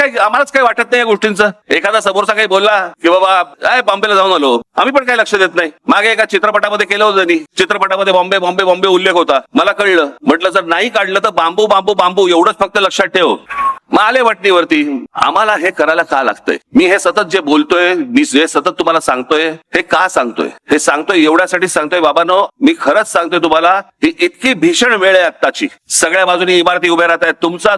काही वाटत नाही या गोष्टींचं. एखादा समोरचा काही बोलला की बाबा काय बॉम्बेला जाऊन आलो, आम्ही पण काही लक्ष देत नाही. मागे एका चित्रपटामध्ये केलं होतं त्यांनी, चित्रपटामध्ये बॉम्बे उल्लेख होता. मला कळलं, म्हटलं जर नाही काढलं तर बांबू एवढंच फक्त लक्षात ठेव. मग आले वटणीवरती. आम्हाला हे करायला का लागतंय. मी हे सतत जे बोलतोय, मी जे सतत तुम्हाला सांगतोय, हे का सांगतोय, हे सांगतोय एवढ्यासाठी सांगतोय बाबांनो, मी खरंच सांगतोय तुम्हाला, ही इतकी भीषण वेळ आहे आत्ताची. सगळ्या बाजूनी इमारती उभ्या राहत आहेत.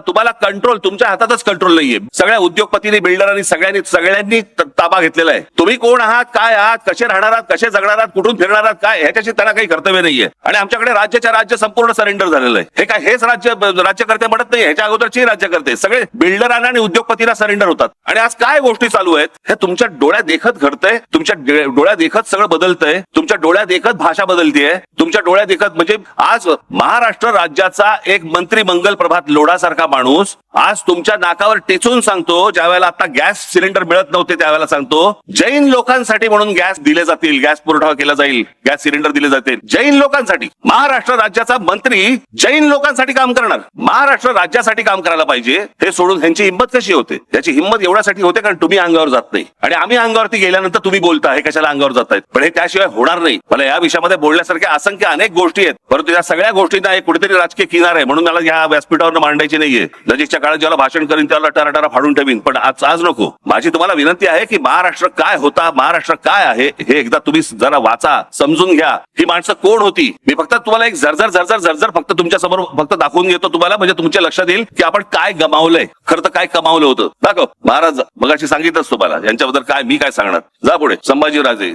तुम्हाला कंट्रोल, तुमच्या हातातच कंट्रोल नाहीये. सगळ्या उद्योगपतींनी, बिल्डरांनी, सगळ्यांनी ताबा घेतलेला आहे. तुम्ही कोण आहात, काय आहात, कसे राहणार आहात, कसे जगणार आहात, कुठून फिरणार आहात, काय, ह्याच्याशी त्यांना काही कर्तव्य नाहीये. आणि आमच्याकडे राज्य संपूर्ण सरेंडर झालेलं आहे. हे काय हेच राज्यकर्ते म्हणत नाही, ह्याच्या अगोदरची राज्यकर्ते सगळे बिल्डरांना आणि उद्योगपतींना सरेंडर होतात. आणि आज काय गोष्टी चालू आहेत हे तुमच्या डोळ्यात देखत घडतंय. तुमच्या डोळ्यात देखत सगळं बदलतंय. तुमच्या डोळ्यात देखत भाषा बदलतीये. तुमच्या डोळ्यात देखत, म्हणजे आज महाराष्ट्र राज्याचा एक मंत्री मंगल प्रभात लोढासारखा माणूस आज तुमच्या नाकावर टेचून सांगतो, ज्या वेळेला आता गॅस सिलेंडर मिळत नव्हते त्यावेळेला सांगतो, जैन लोकांसाठी म्हणून गॅस दिले जातील, गॅस पुरवठा केला जाईल, गॅस सिलेंडर दिले जातील जैन लोकांसाठी. महाराष्ट्र राज्याचा मंत्री जैन लोकांसाठी काम करणार. महाराष्ट्र राज्यासाठी काम करायला पाहिजे हे सोडून ह्यांची हिंमत कशी होते. याची हिंमत एवढ्यासाठी होते कारण तुम्ही अंगावर जात नाही. आणि आम्ही अंगावरती गेल्यानंतर तुम्ही बोलता हे कशाला अंगावर जात आहेत. पण हे त्याशिवाय होणार नाही. मला या विषयामध्ये बोलण्यासारख्या असंख्य अनेक गोष्टी आहेत, परंतु या सगळ्या गोष्टींना एक कुठेतरी राजकीय किनार आहे. म्हणून मला या व्यासपीठावर मांडायची नाहीये. नजीकच्या काळात ज्याला भाषण करीन त्याला टराटरा फाडून ठेवीन, पण आज नको. माझी तुम्हाला विनंती आहे की महाराष्ट्र काय होता, महाराष्ट्र काय आहे हे एकदा तुम्ही जरा वाचा, समजून घ्या. ही माणसं कोण होती. मी फक्त तुम्हाला एक झरझर फक्त तुमच्या समोर फक्त दाखवून घेतो तुम्हाला, म्हणजे तुमच्या लक्षात येईल की आपण काय गमावलंय, खरं तर काय कमावलं होतं. दाखव. महाराज मगाशी सांगितलंच तुम्हाला यांच्याबद्दल काय, मी काय सांगणार. जा पुढे.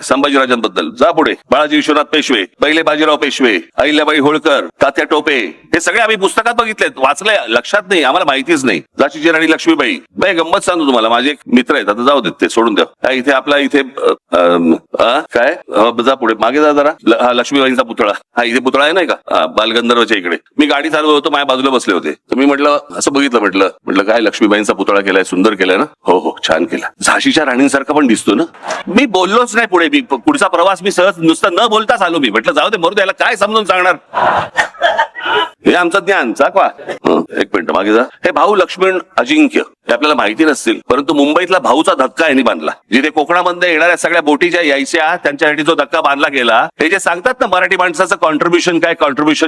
संभाजीराजांबद्दल जा पुढे. बाळाजी विश्वनाथ पेशवे, पहिले बाजीराव पेशवे, अहिल्याबाई होळकर, तात्या टोपे, हे सगळे आम्ही पुस्तकात बघितलेत, वाचले, लक्षात नाही, आम्हाला माहिती माहितीच नाही. झाशीची राणी लक्ष्मीबाई. बाई गंमत सांगतो तुम्हाला, माझे एक मित्र आहेत, आता जाऊ देत ते, सोडून द्या. इथे आपला इथे काय जा पुढे मागे जा जरा. लक्ष्मीबाईंचा पुतळा, हा इथे पुतळा आहे नाही का बालगंधर्वच्या इकडे. मी गाडी चालवत होतो, माझ्या बाजूला बसले होते, तर मी म्हटलं असं बघितलं, म्हटलं काय लक्ष्मीबाईंचा पुतळा केलाय, सुंदर केलाय ना. हो छान केला. झाशीच्या राणींसारखा पण दिसतो ना. मी बोललोच नाही पुढे. मी पुढचा प्रवास मी सहज नुसतं न बोलताच आलो. मी म्हटलं जाऊ दे मरू द्यायला, काय समजून सांगणार. हे आमचं ज्ञान चाकवा. एक मिनिट मागे जा. हे भाऊ लक्ष्मण अजिंक्य हे आपल्याला माहिती नसतील, परंतु मुंबईतला भाऊचा धक्का यांनी बांधला. जिथे कोकणामध्ये येणाऱ्या सगळ्या बोटीच्या यायच्या त्यांच्यासाठी जो धक्का बांधला गेला, हे जे सांगतात ना मराठी माणसाचं कॉन्ट्रीब्युशन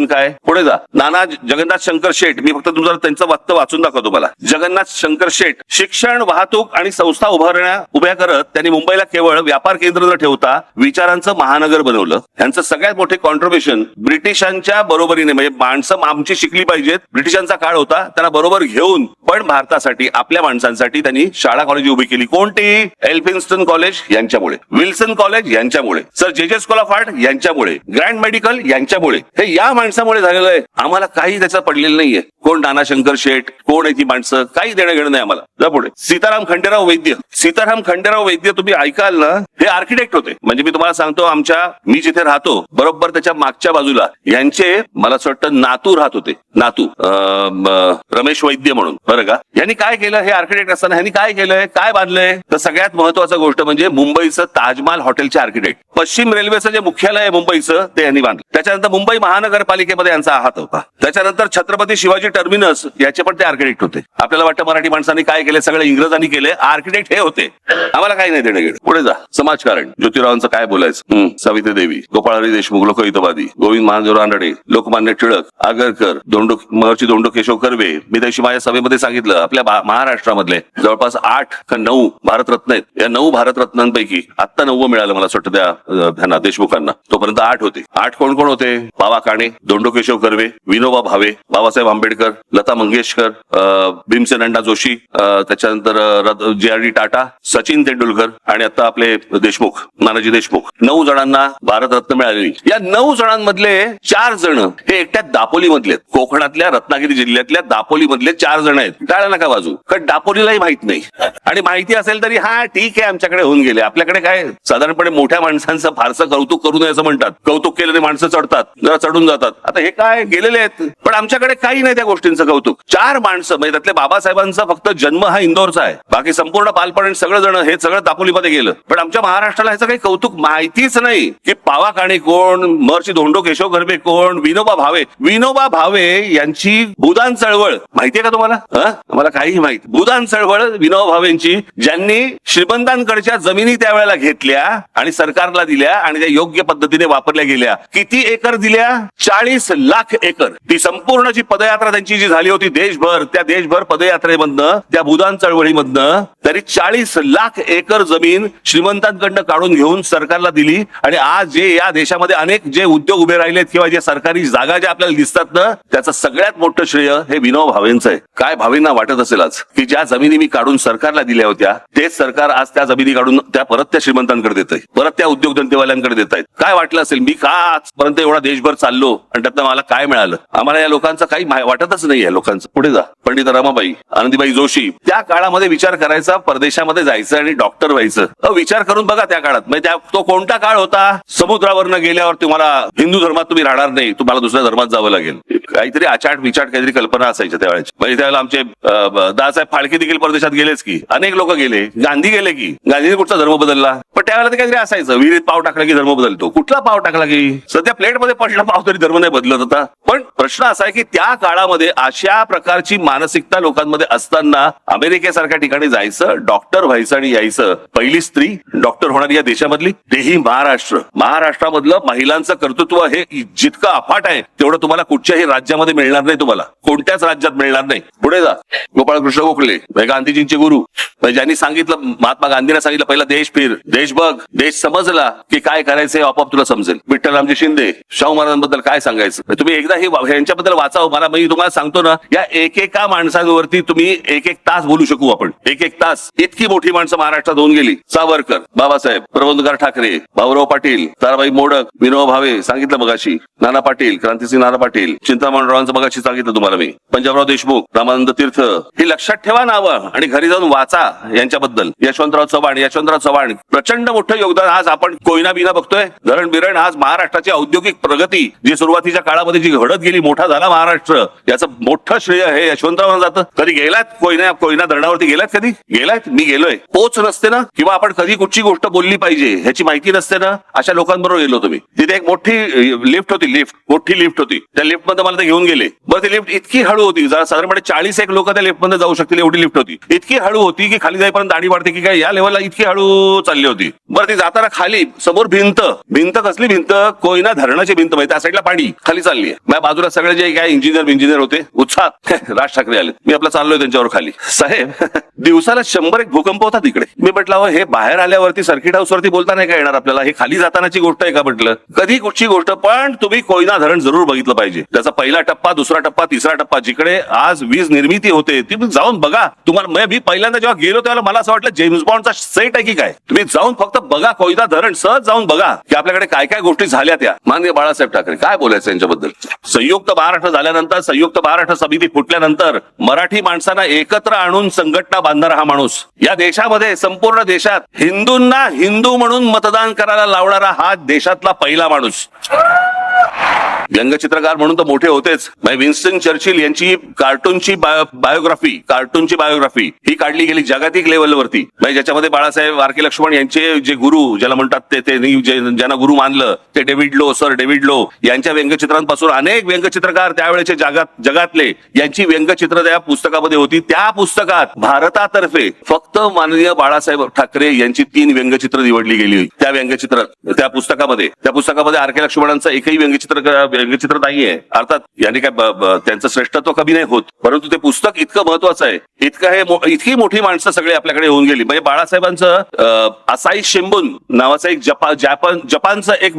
काय. पुढे जा. नाना जगन्नाथ शंकर शेठ. मी फक्त तुमचं त्यांचं वक्तव्य वाचून दाखवतो मला. जगन्नाथ शंकर शेठ शिक्षण, वाहतूक आणि संस्था उभ्या करत त्यांनी मुंबईला केवळ व्यापार केंद्र न ठेवता विचारांचं महानगर बनवलं. यांचं सगळ्यात मोठे कॉन्ट्रीब्युशन ब्रिटिशांच्या बरोबरीने, म्हणजे माणसं आमची शिकली पाहिजेत, ब्रिटिशांचा काळ होता, त्यांना बरोबर घेऊन पण भारतासाठी आपल्या माणसांसाठी त्यांनी शाळा कॉलेज उभी केली. कोणती? एल्फिन्स्टन कॉलेज यांच्यामुळे, विल्सन कॉलेज यांच्यामुळे, सर जे स्कूल ऑफ आर्ट यांच्यामुळे, ग्रँड मेडिकल यांच्यामुळे. हे या माणसामुळे झालेलं आहे. आम्हाला काही त्याचं पडलेलं नाहीये. कोण नाना शंकर शेठ, कोण आहे ती माणसं, काही देणं घेणं नाही आम्हाला. जा पुढे. सीताराम खंडेराव वैद्य तुम्ही ऐकाल ना, हे आर्किटेक्ट होते. म्हणजे मी तुम्हाला सांगतो, मी जिथे राहतो बरोबर त्याच्या मागच्या बाजूला यांचे मला असं वाटतं नातू राहत होते. रमेश वैद्य म्हणून, बरं का. यांनी काय केलं, हे आर्किटेक्ट असताना यांनी काय केलंय, काय बांधलंय, तर सगळ्यात महत्वाची गोष्ट म्हणजे मुंबईचं ताजमहाल हॉटेलचे आर्किटेक्ट. पश्चिम रेल्वेचं जे मुख्यालय आहे मुंबईचं, ते यांनी बांधलं. त्याच्यानंतर मुंबई महानगरपालिकेमध्ये यांचा हात होता. त्याच्यानंतर छत्रपती शिवाजी टर्मिनस याचे पण ते आर्किटेक्ट होते. आपल्याला वाटतं मराठी माणसांनी काय केले, सगळं इंग्रजांनी केले, आर्किटेक्ट हे होते. आम्हाला काही नाही देणं घेणं. पुढे जा. समाजकारण. ज्योतिरावांचं काय बोलायचं. सावित्री देवी, गोपाळहरी देशमुख लोकहितवादी, गोविंद महादेव रानडे, लोकमान्य टिळक, आगरकर, महर्षी धोंडो केशव कर्वे. मी त्याशी माझ्या सभेमध्ये सांगितलं, आपल्या महाराष्ट्रामधले जवळपास 8 का 9 भारतरत्न आहेत. या 9 भारतरत्नांपैकी आत्ता 9 मिळालं मला वाटतं त्या देशमुखांना. तोपर्यंत 8 होते. 8 कोण कोण होते? बाबा काणे, धोंडो केशव कर्वे, विनोबा भावे, बाबासाहेब आंबेडकर, लता मंगेशकर, भीमसेन अण्णा जोशी, त्याच्यानंतर JRD टाटा, सचिन तेंडुलकर आणि आता आपले देशमुख, नानाजी देशमुख. 9 जणांना भारतरत्न मिळालेली. या 9 जणांमधले 4 जण हे एकट्या दापोली मधले, कोकणातल्या रत्नागिरी जिल्ह्यातल्या दापोली मधले 4 जण आहेत. टाळ्या नका वाजू, कारण दापोलीलाही माहित नाही, आणि माहिती असेल तरी हा ठीक आहे आमच्याकडे होऊन गेले. आपल्याकडे काय साधारणपणे मोठ्या माणसांचं फारसं कौतुक करू नये असं म्हणतात. कौतुक केल्याने माणसं चढतात, जरा चढून जातात. आता हे काय गेलेले आहेत, पण आमच्याकडे काही नाही त्या गोष्टींचं कौतुक. 4 माणसं, म्हणजे त्यातले बाबासाहेबांचा फक्त जन्म हा इंदोरचा आहे, बाकी संपूर्ण बालपण सगळं जण हे सगळं दापोलीमध्ये गेलं. पण आमच्या महाराष्ट्राला ह्याचं काही कौतुक माहितीच नाही, की पावा काणे कोण, महर्षी धोंडो केशव कर्वे कोण, विनोबा भावे यांची भूदान चळवळ माहितीये का तुम्हाला? मला काही माहित. भूदान चळवळ विनोबा भावेंची, ज्यांनी श्रीमंतांकडच्या जमिनी त्यावेळेला घेतल्या आणि सरकारला दिल्या आणि त्या योग्य पद्धतीने वापरल्या गेल्या. किती एकर दिल्या? 40 लाख एकर. ती संपूर्ण जी पदयात्रा त्यांची जी झाली होती देशभर, त्या देशभर पदयात्रेमधनं, त्या भूदान चळवळीमधनं तरी 40 लाख एकर जमीन श्रीमंतांकडनं काढून घेऊन सरकारला दिली. आणि आज जे या देशामध्ये अनेक जे उद्योग उभे राहिलेत किंवा जे सरकारी जागा ज्या आपल्याला दिसतात ना, त्याचं सगळ्यात मोठं श्रेय हे विनोबा भावेंचं आहे. काय भावेंना वाटत असेल आज, की ज्या जमिनी मी काढून सरकारला दिल्या होत्या, तेच सरकार आज त्या जमिनी काढून त्या परत त्या श्रीमंतांकडे देत आहे, परत त्या उद्योगधंदेवाल्यांकडे देत आहेत. काय वाटलं असेल, मी का आजपर्यंत एवढा देशभर चाललो आणि त्यातनं मला काय मिळालं? आम्हाला या लोकांचं काही वाटतच नाही आहे लोकांचं. पुढे जा. पंडित रमाबाई, आनंदीबाई जोशी. त्या काळामध्ये विचार करायचा, परदेशामध्ये जायचं आणि डॉक्टर व्हायचं. विचार करून बघा त्या काळात, म्हणजे तो कोणता काळ होता? समुद्रावरनं गेल्यावर तुम्हाला हिंदू धर्मात तुम्ही राहणार नाही, तुम्हाला दुसऱ्या धर्मात जावं लागेल. काहीतरी आचाट विचाट काहीतरी कल्पना असायच्या त्यावेळेची. म्हणजे त्यावेळेला आमचे दादासाहेब फाळके देखील परदेशात गेलेच की, अनेक लोक गेले. गांधी गेले की, गांधीने कुठचा धर्म बदलला? पण त्यावेळेला ते काहीतरी असायचं, विहिरीत पाव टाकला की धर्म बदलतो. कुठला पाव टाकला की? सध्या प्लेटमध्ये पडला पाव तरी धर्म नाही बदलत होता. पण प्रश्न असा आहे की त्या काळामध्ये अशा प्रकारची मानसिकता लोकांमध्ये असताना अमेरिकेसारख्या ठिकाणी जायचं, डॉक्टर व्हायचं आणि यायचं. पहिली स्त्री डॉक्टर होणारी या देशामधली, तेही महाराष्ट्रामधलं महिलांचं कर्तृत्व हे जितकं अफाट आहे, तेवढं तुम्हाला कुठच्याही राज्यामध्ये मिळणार नाही, तुम्हाला कोणत्याच राज्यात मिळणार नाही. पुढे जा. गोपाळकृष्ण गोखले म्हणजे गांधीजींचे गुरु, म्हणजे ज्यांनी सांगितलं, महात्मा गांधींना सांगितलं पहिला देश फिर, देश बघ, देश समजला की काय करायचंय आपोआप तुला समजेल. विठ्ठलरामजी शिंदे, शाहू महाराजांबद्दल काय सांगायचं, तुम्ही एकदा हे यांच्याबद्दल वाचावं. मला मी तुम्हाला सांगतो ना, या एकेका माणसांवरती तुम्ही एक तास बोलू शकू आपण, एक तास. इतकी मोठी माणसं महाराष्ट्रात होऊन गेली. सावरकर, बाबासाहेब, प्रबोधनकार ठाकरे, भाऊराव पाटील, ताराबाई मोडक, विनोबा भावे सांगितलं मगाशी, नाना पाटील, क्रांतिसिंह नाना पाटील, चिंतामणरावांचं मगाशी सांगितलं तुम्हाला मी, पंजाबराव देशमुख, रामानंद तीर्थ, हे लक्षात ठेवा नावं आणि घरी जाऊन वाचा यांच्याबद्दल. यशवंतराव चव्हाण प्रचंड मोठं योगदान. आज आपण कोयना बिना बघतोय, धरण बिरण. आज महाराष्ट्राची औद्योगिक प्रगती जी सुरुवातीच्या काळामध्ये जी घडत गेली, मोठा झाला महाराष्ट्र, याचं मोठं श्रेय हे यशवंतरावांना जातं. कधी गेलात कोयना धरणावरती गेलात? कधी गेलात? मी गेलोय. पोच नसते ना, किंवा आपण कधी कुठची गोष्ट बोलली पाहिजे ह्याची माहिती नसते ना, अशा लोकांबरोबर गेलो तुम्ही. तिथे एक मोठी लिफ्ट होती, मोठी लिफ्ट होती. त्या लिफ्ट मध्ये मला ते घेऊन गेले. बरं, ती लिफ्ट इतकी हळू होती, साधारणपणे 40 एक लोक त्या लिफ्ट मध्ये जाऊ शकतील एवढी लिफ्ट होती. इतकी हळू होती की खाली जाईपर्यंत दाढी वाढते की काय, या लेवलला इतकी हळू चालली होती. बरं, ती जाताना खाली समोर भिंत कसली भिंत? कोयना धरणाची भिंत. माहिती, त्या साईडला पाणी, खाली चालली आहे. माझ्या बाजूला सगळे जे काय इंजिनियर होते उत्साहात, राज ठाकरे आले. मी आपला चाललोय त्यांच्यावर खाली. साहेब, दिवसाला 100 एक भूकंप होता तिकडे. मी म्हटलं हे बाहेर आल्यावरती सर्किट हाऊस वरती बोलता नाही का येणार आपल्याला, हे खाली जातानाची गोष्ट आहे का म्हटलं, कधी कुठची गोष्ट. पण तुम्ही कोयना धरण जरूर बघितलं पाहिजे. त्याचा पहिला टप्पा, दुसरा टप्पा, तिसरा टप्पा, जिकडे आज वीज निर्मिती होते ती जाऊन बघा. तुम्हाला मी पहिल्यांदा जेव्हा गेलो तेव्हा मला असं वाटलं जेम्स बॉन्डचा सेट आहे की काय. तुम्ही जाऊन फक्त बघा कोयना धरण, सहज जाऊन बघा की आपल्याकडे काय काय गोष्टी झाल्या त्या. माननीय बाळासाहेब ठाकरे, काय बोलायचं यांच्याबद्दल. संयुक्त महाराष्ट्र झाल्यानंतर, संयुक्त महाराष्ट्र समिती फुटल्यानंतर मराठी माणसांना एकत्र आणून संघटना बांधणारा हा माणूस, या देशामध्ये, संपूर्ण देशात हिंदूंना हिंदू म्हणून मतदान करायला लावणारा हा देशातला पहिला माणूस. व्यंगचित्रकार म्हणून तर मोठे होतेच. विन्स्टन चर्चिल यांची कार्टूनची बायोग्राफी ही काढली गेली जागतिक लेवलवरती. ज्याच्यामध्ये बाळासाहेब वारके लक्ष्मण यांचे जे गुरु ज्याला म्हणतात ते ज्यांना गुरु मानलं ते सर डेव्हिड लो यांच्या व्यंगचित्रांपासून अनेक व्यंगचित्रकार त्यावेळेचे जगातले यांची व्यंगचित्र त्या पुस्तकामध्ये होती. त्या पुस्तकात भारतातर्फे फक्त माननीय बाळासाहेब ठाकरे यांची 3 व्यंगचित्र निवडली गेली. त्या पुस्तकामध्ये आर के लक्ष्मणांचं एकही व्यंगचित्र नाहीये. अर्थात यांनी काय त्यांचं श्रेष्ठत्व कमी नाही होत, परंतु ते पुस्तक इतकं महत्वाचं आहे, इतकी मोठी माणसं सगळे आपल्याकडे होऊन गेली. म्हणजे बाळासाहेबांचं असाई शिंबून नावाचं एक जपानचं एक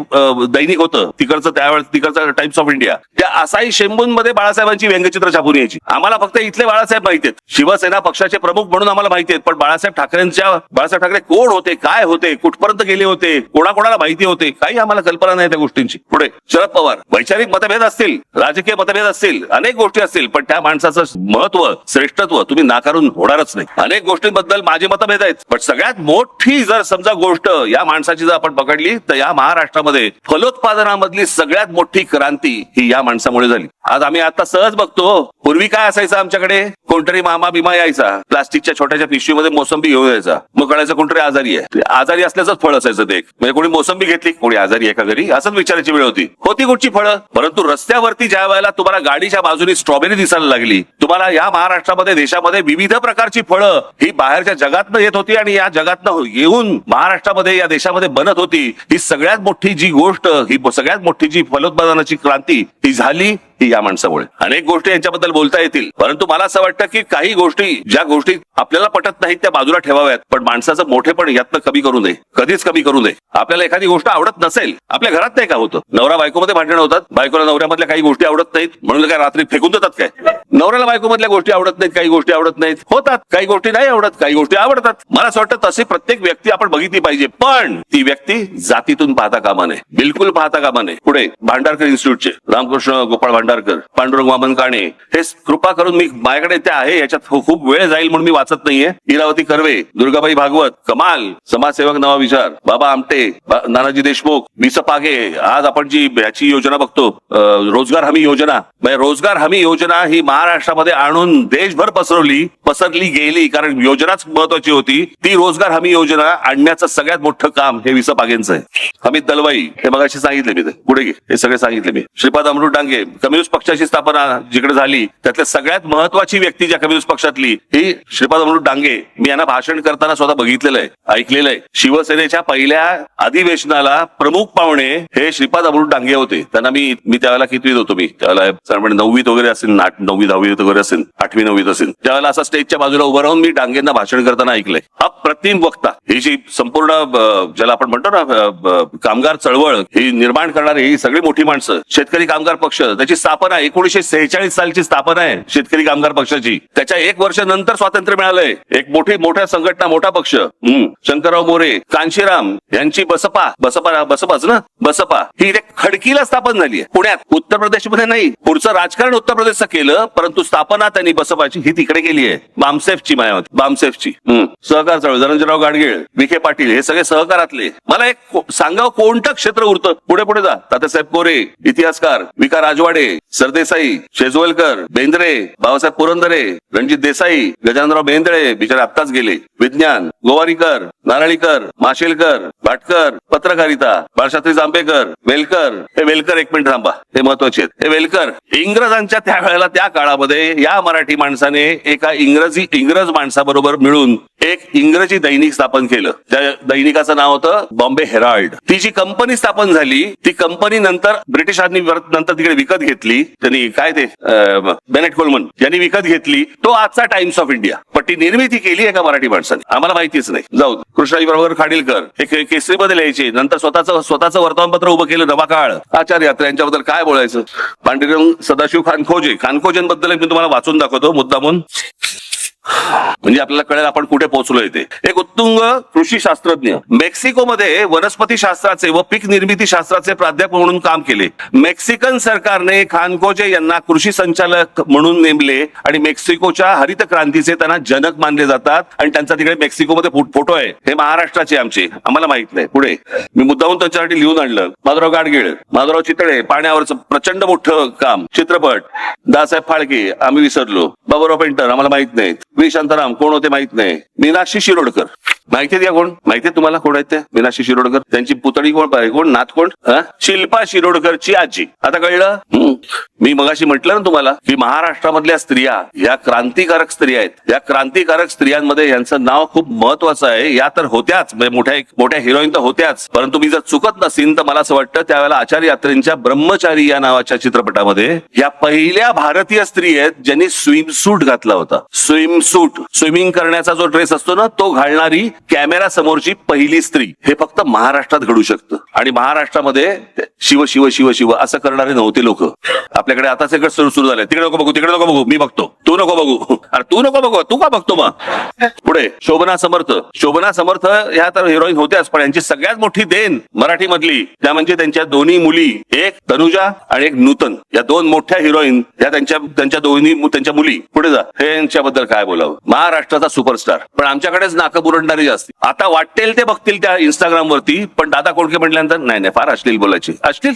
दैनिक होतं तिकडचं टाइम्स ऑफ इंडिया. त्या असाई शिंबून मध्ये बाळासाहेबांची व्यंगचित्र छापून यायची. आम्हाला फक्त इथले बाळासाहेब माहिती आहेत, शिवसेना पक्षाचे प्रमुख म्हणून आम्हाला माहिती आहेत, पण बाळासाहेब ठाकरे कोण होते, काय होते, कुठपर्यंत गेले होते, कोणाकोणाला माहिती होते, काही आम्हाला कल्पना नाही त्या गोष्टींची. पुढे शरद पवार, वैचारिक मतभेद असतील, राजकीय मतभेद असतील, अनेक गोष्टी असतील, पण त्या माणसाचं महत्व, श्रेष्ठत्व तुम्ही नाकारून होणारच नाही. अनेक गोष्टींबद्दल माझे मतभेद आहेत, पण सगळ्यात मोठी जर समजा गोष्ट या माणसाची जर आपण पकडली तर या महाराष्ट्रामध्ये फलोत्पादनामधली सगळ्यात मोठी क्रांती ही या माणसामुळे झाली. आज आम्ही आता सहज बघतो, पूर्वी काय असायचं आमच्याकडे, कोणतरी मामा बिमा यायचा, प्लास्टिकच्या छोट्याच्या पिशवीमध्ये मोसंबी घेऊन यायचा, मग कळायचं कोणतरी आजारी आहे. आजारी असल्याचंच फळ असायचं ते. म्हणजे कोणी मोसंबी घेतली, कोणी आजारी आहे का घरी, असंच विचारायची वेळ होती कुठची फळं. परंतु रस्त्यावरती ज्या वेळेला तुम्हाला गाडीच्या बाजूनी स्ट्रॉबेरी दिसायला लागली, तुम्हाला या महाराष्ट्रामध्ये, देशामध्ये विविध प्रकारची फळं ही बाहेरच्या जगातनं येत होती आणि या जगातनं येऊन महाराष्ट्रामध्ये, या देशामध्ये बनत होती. ही सगळ्यात मोठी जी गोष्ट, ही सगळ्यात मोठी जी फलोत्पादनाची क्रांती ही झाली ही या माणसामुळे. अनेक गोष्टी यांच्याबद्दल बोलता येतील, परंतु मला असं वाटतं की काही गोष्टी, ज्या गोष्टी आपल्याला पटत नाहीत त्या बाजूला ठेवाव्यात, पण माणसाचं मोठेपण यातनं कमी करू नये, कधीच कमी करू नये. आपल्याला एखादी गोष्ट आवडत नसेल, आपल्या घरात नाही का होतं, नवरा बायकोमध्ये भांडण होतात, बायकोला नवऱ्यामधल्या काही गोष्टी आवडत नाहीत म्हणून काय रात्री फेकून देतात काय? नवऱ्याला बायकोमधल्या गोष्टी आवडत नाहीत, काही गोष्टी आवडत नाहीत, होतात, काही गोष्टी नाही आवडत, काही गोष्टी आवडतात. मला असं वाटतं तशी प्रत्येक व्यक्ती आपण बघितली पाहिजे, पण ती व्यक्ती जातीतून पाहता कामा नये, बिलकुल पाहता कामा नये. पुढे भांडारकर इन्स्टिट्यूटचे रामकृष्ण गोपाळ भांडारकर, पांडुरंग वामन काणे, हे कृपा करून, मी माझ्याकडे ते आहे, याच्यात खूप वेळ जाईल म्हणून मी वाचत नाहीये. इरावती कर्वे, दुर्गाबाई भागवत, कमाल, समाजसेवक नवा विचार, बाबा आमटे, नानाजी देशमुख, विस पागे. आज आपण जी याची योजना बघतो, रोजगार हमी योजना, रोजगार हमी योजना ही महाराष्ट्रामध्ये आणून देशभर पसरली गेली, कारण योजनाच महत्वाची होती. ती रोजगार हमी योजना आणण्याचं सगळ्यात मोठं काम हे विस पागेंचं आहे. अमित दलवाई, हे मगाशी सांगितले मी, पुढे घे, हे सगळे सांगितले मी. श्रीपाद अमृत डांगे, कम्युनिस्ट पक्षाची स्थापना जिकडे झाली त्यातल्या सगळ्यात महत्वाची व्यक्ती ज्या कम्युनिस्ट पक्षातली ही श्रीपाद अमृत डांगे. मी यांना भाषण करताना स्वतः बघितलेलं आहे, ऐकलेलं आहे. शिवसेनेच्या पहिल्या अधिवेशनाला प्रमुख पाहुणे हे श्रीपाद अमृत डांगे होते. त्यांना मी त्यावेळेला कितवीत होतो, मी त्यावेळेला 9वीत वगैरे असेल, 9वी 10वी वगैरे असेल, 8वी 9वीत असेल, त्यावेळेला असा स्टेजच्या बाजूला उभं राहून मी डांगेंना भाषण करताना ऐकलंय. अप्रतिम वक्ता. ही जी संपूर्ण ज्याला आपण म्हणतो ना कामगार चळवळ ही निर्माण करणारी ही सगळी मोठी माणसं. शेतकरी कामगार पक्ष त्याची स्थापना 1946 सालची स्थापना आहे शेतकरी कामगार पक्षाची. त्याच्या 1 वर्ष नंतर स्वातंत्र्य मिळालंय. एक मोठ्या संघटना, मोठा पक्ष. शंकरराव मोरे, कांशीराम यांची बसपाच ना, बसपा ही इथे खडकीला स्थापन झाली आहे पुण्यात. उत्तर प्रदेशमध्ये नाही. पुढचं राजकारण उत्तर प्रदेशचं केलं, परंतु स्थापना त्यांनी बसपाची ही तिकडे केली आहे. बामसेफची मायावती, बामसेफची. सहकार चळवळ, धनंजयराव गाडगीळ, विखे पाटील हे सगळे सहकारातले. मला एक सांगावं कोणतं क्षेत्र उरतं? पुढे जा. तात्यासाहेब कोरे, इतिहासकार, विका राजवाडे, सरदेसाई, शेजवलकर, बेंद्रे, बाबासाहेब पुरंदरे, रणजित देसाई, गजाननराव बेंद्रे बिचारे आत्ताच गेले. विज्ञान, गोवारीकर, नारळीकर, माशेलकर, भाटकर, पत्रकारिता, बाळशास्त्री जांभेकर, वेलकर. हे वेलकर एक मिनिट थांबा, हे महत्वाचे आहेत. हे वेलकर इंग्रजांच्या त्या वेळेला त्या काळामध्ये या मराठी माणसाने एका इंग्रज माणसाबरोबर मिळून एक इंग्रजी दैनिक स्थापन केलं. त्या दैनिकाचं नाव होतं बॉम्बे हेराल्ड. ती जी कंपनी स्थापन झाली ती कंपनी नंतर ब्रिटिशांनी नंतर तिकडे विकत घेतली. त्यांनी काय ते बेनेट कोलमन यांनी विकत घेतली. तो आजचा टाइम्स ऑफ इंडिया. पण ती निर्मिती केली एका मराठी माणसाने. आम्हाला माहितीच नाही. जाऊ कृष्णाजी प्रभाकर खाडीलकर हे केसरीमध्ये लिहायचे. नंतर स्वतःचं वर्तमानपत्र उभं केलं. नवा काळ, आचार्य यात्रा यांच्याबद्दल काय बोलायचं. पांडुरंग सदाशिव खानखोजेंबद्दल मी तुम्हाला वाचून दाखवतो मुद्दामून, म्हणजे आपल्याला कळेल आपण कुठे पोहोचलोय ते. एक उत्तुंग कृषी शास्त्रज्ञ, मेक्सिकोमध्ये वनस्पती शास्त्राचे व पीक निर्मिती शास्त्राचे प्राध्यापक म्हणून काम केले. मेक्सिकन सरकारने खानखोजे यांना कृषी संचालक म्हणून नेमले आणि मेक्सिकोच्या हरित क्रांतीचे त्यांना जनक मानले जातात. आणि त्यांचा तिकडे मेक्सिकोमध्ये फोटो आहे. हे महाराष्ट्राचे आमचे, आम्हाला माहित नाही. पुढे मी मुद्दाहून त्यांच्यासाठी लिहून आणलं. माधवराव गाडगीळ, माधवराव चितळे, पाण्यावरचं प्रचंड मोठं काम. चित्रपट, दासाहेब फाळके आम्ही विसरलो. बाबूराव पेंटर आम्हाला माहित नाहीत. व्ही शांताराम कोण होते माहित नाही. मीनाक्षी शिरोडकर माहितीये का? कोण माहितीये तुम्हाला? कोण आहेत त्या मीनाक्षी शिरोडकर? त्यांची पुतळी कोण नात कोण? शिल्पा शिरोडकरची आजी. आता कळलं? मी मगाशी म्हटलं ना तुम्हाला की महाराष्ट्रामधल्या स्त्रिया या क्रांतिकारक स्त्रिया आहेत. या क्रांतिकारक स्त्रियांमध्ये यांचं नाव खूप महत्वाचं आहे. या तर होत्याच, म्हणजे मोठ्या हिरोईन तर होत्याच, परंतु मी जर चुकत नसीन तर मला असं वाटतं त्यावेळेला आचार्य यात्रेंच्या ब्रह्मचारी या नावाच्या चित्रपटामध्ये या पहिल्या भारतीय स्त्री आहेत ज्यांनी स्विमसूट घातला होता. स्विमसूट, स्विमिंग करण्याचा जो ड्रेस असतो ना तो घालणारी कॅमेरा समोरची पहिली स्त्री. हे फक्त महाराष्ट्रात घडू शकतं. आणि महाराष्ट्रामध्ये शिव शिव शिव शिव असं करणारे नव्हते लोक. आपल्याकडे आता सगळं सुरू झालंय. तिकडे नको बघू, तिकडे नको बघू, मी बघतो. तू नको बघू. अरे तू नको बघू, तू का बघतो मग? पुढे शोभना समर्थ ह्या तर हिरोईन होत्याच, पण यांची सगळ्यात मोठी देण मराठी मधली त्या म्हणजे त्यांच्या दोन्ही मुली, एक तनुजा आणि एक नूतन. या 2 मोठ्या हिरोईन या त्यांच्या मुली. पुढे जा. हे यांच्याबद्दल काय बोलावं. महाराष्ट्राचा सुपरस्टार, पण आमच्याकडेच नाकं बुरडणारी जास्त. आता वाटेल ते बघतील त्या इंस्टाग्राम वरती, पण दादा कोंडके म्हटल्यानंतर नाही फार अश्लील बोलायची. अश्लील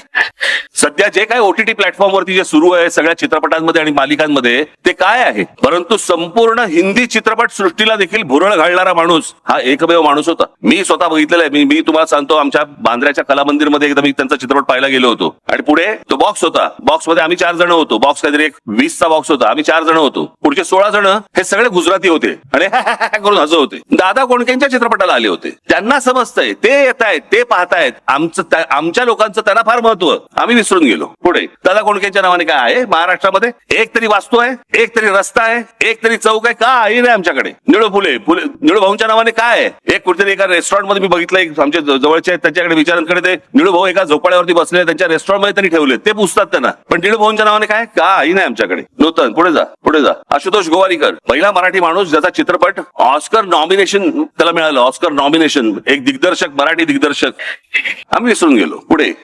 सध्या जे काय OTT प्लॅटफॉर्म वरती जे सुरू आहे सगळ्या चित्रपटांमध्ये आणि मालिकांमध्ये ते काय आहे. परंतु संपूर्ण हिंदी चित्रपट सृष्टीला देखील भुरळ घालणारा माणूस हा एकमेव माणूस होता. मी स्वतः बघितलेला आहे. मी तुम्हाला सांगतो, आमच्या बांद्र्याच्या कला मंदिरमध्ये एकदा मी त्यांचा चित्रपट पाहायला गेलो होतो. आणि पुढे तो बॉक्स होता. बॉक्स मध्ये आम्ही 4 जण होतो. बॉक्स काहीतरी 20चा बॉक्स होता. आम्ही 4 जण होतो. पुढचे 16 जण हे सगळे गुजराती होते आणि करून हसत होते. दादा कोंडकेंच्या चित्रपटाला आले होते. त्यांना समजतंय, ते येत आहेत, ते पाहतायत. आमच्या लोकांचं त्यांना फार महत्व, आम्ही विसरून गेलो. पुढे दादा कोंडकेंच्या नावाने काय आहे महाराष्ट्रामध्ये? एक तरी वास्तू आहे, एक तरी रस्ता आहे, एक तरी चौक आहे. काय नाही आमच्याकडे. निळू भाऊंच्या नावाने काय आहे? एक कुठेतरी एका रेस्टॉरंट मध्ये मी बघितलं, एक आमच्या जवळचे आहेत त्यांच्याकडे विचारांकडे ते निळू भाऊ एका झोपाळ्यावरती बसले, त्यांच्या रेस्टॉरंट मध्ये त्यांनी ठेवले. ते पुसतात त्यांना, पण निळू भाऊंच्या नावाने काय? काही नाही आमच्याकडे. नूतन पुढे जा. आशुतोष गोवारीकर पहिला मराठी माणूस ज्याचा चित्रपट ऑस्कर नॉमिनेशन त्याला मिळालं. Oscar nomination. एक दिग्दर्शक, मराठी दिग्दर्शक. आम्ही विसरून गेलो.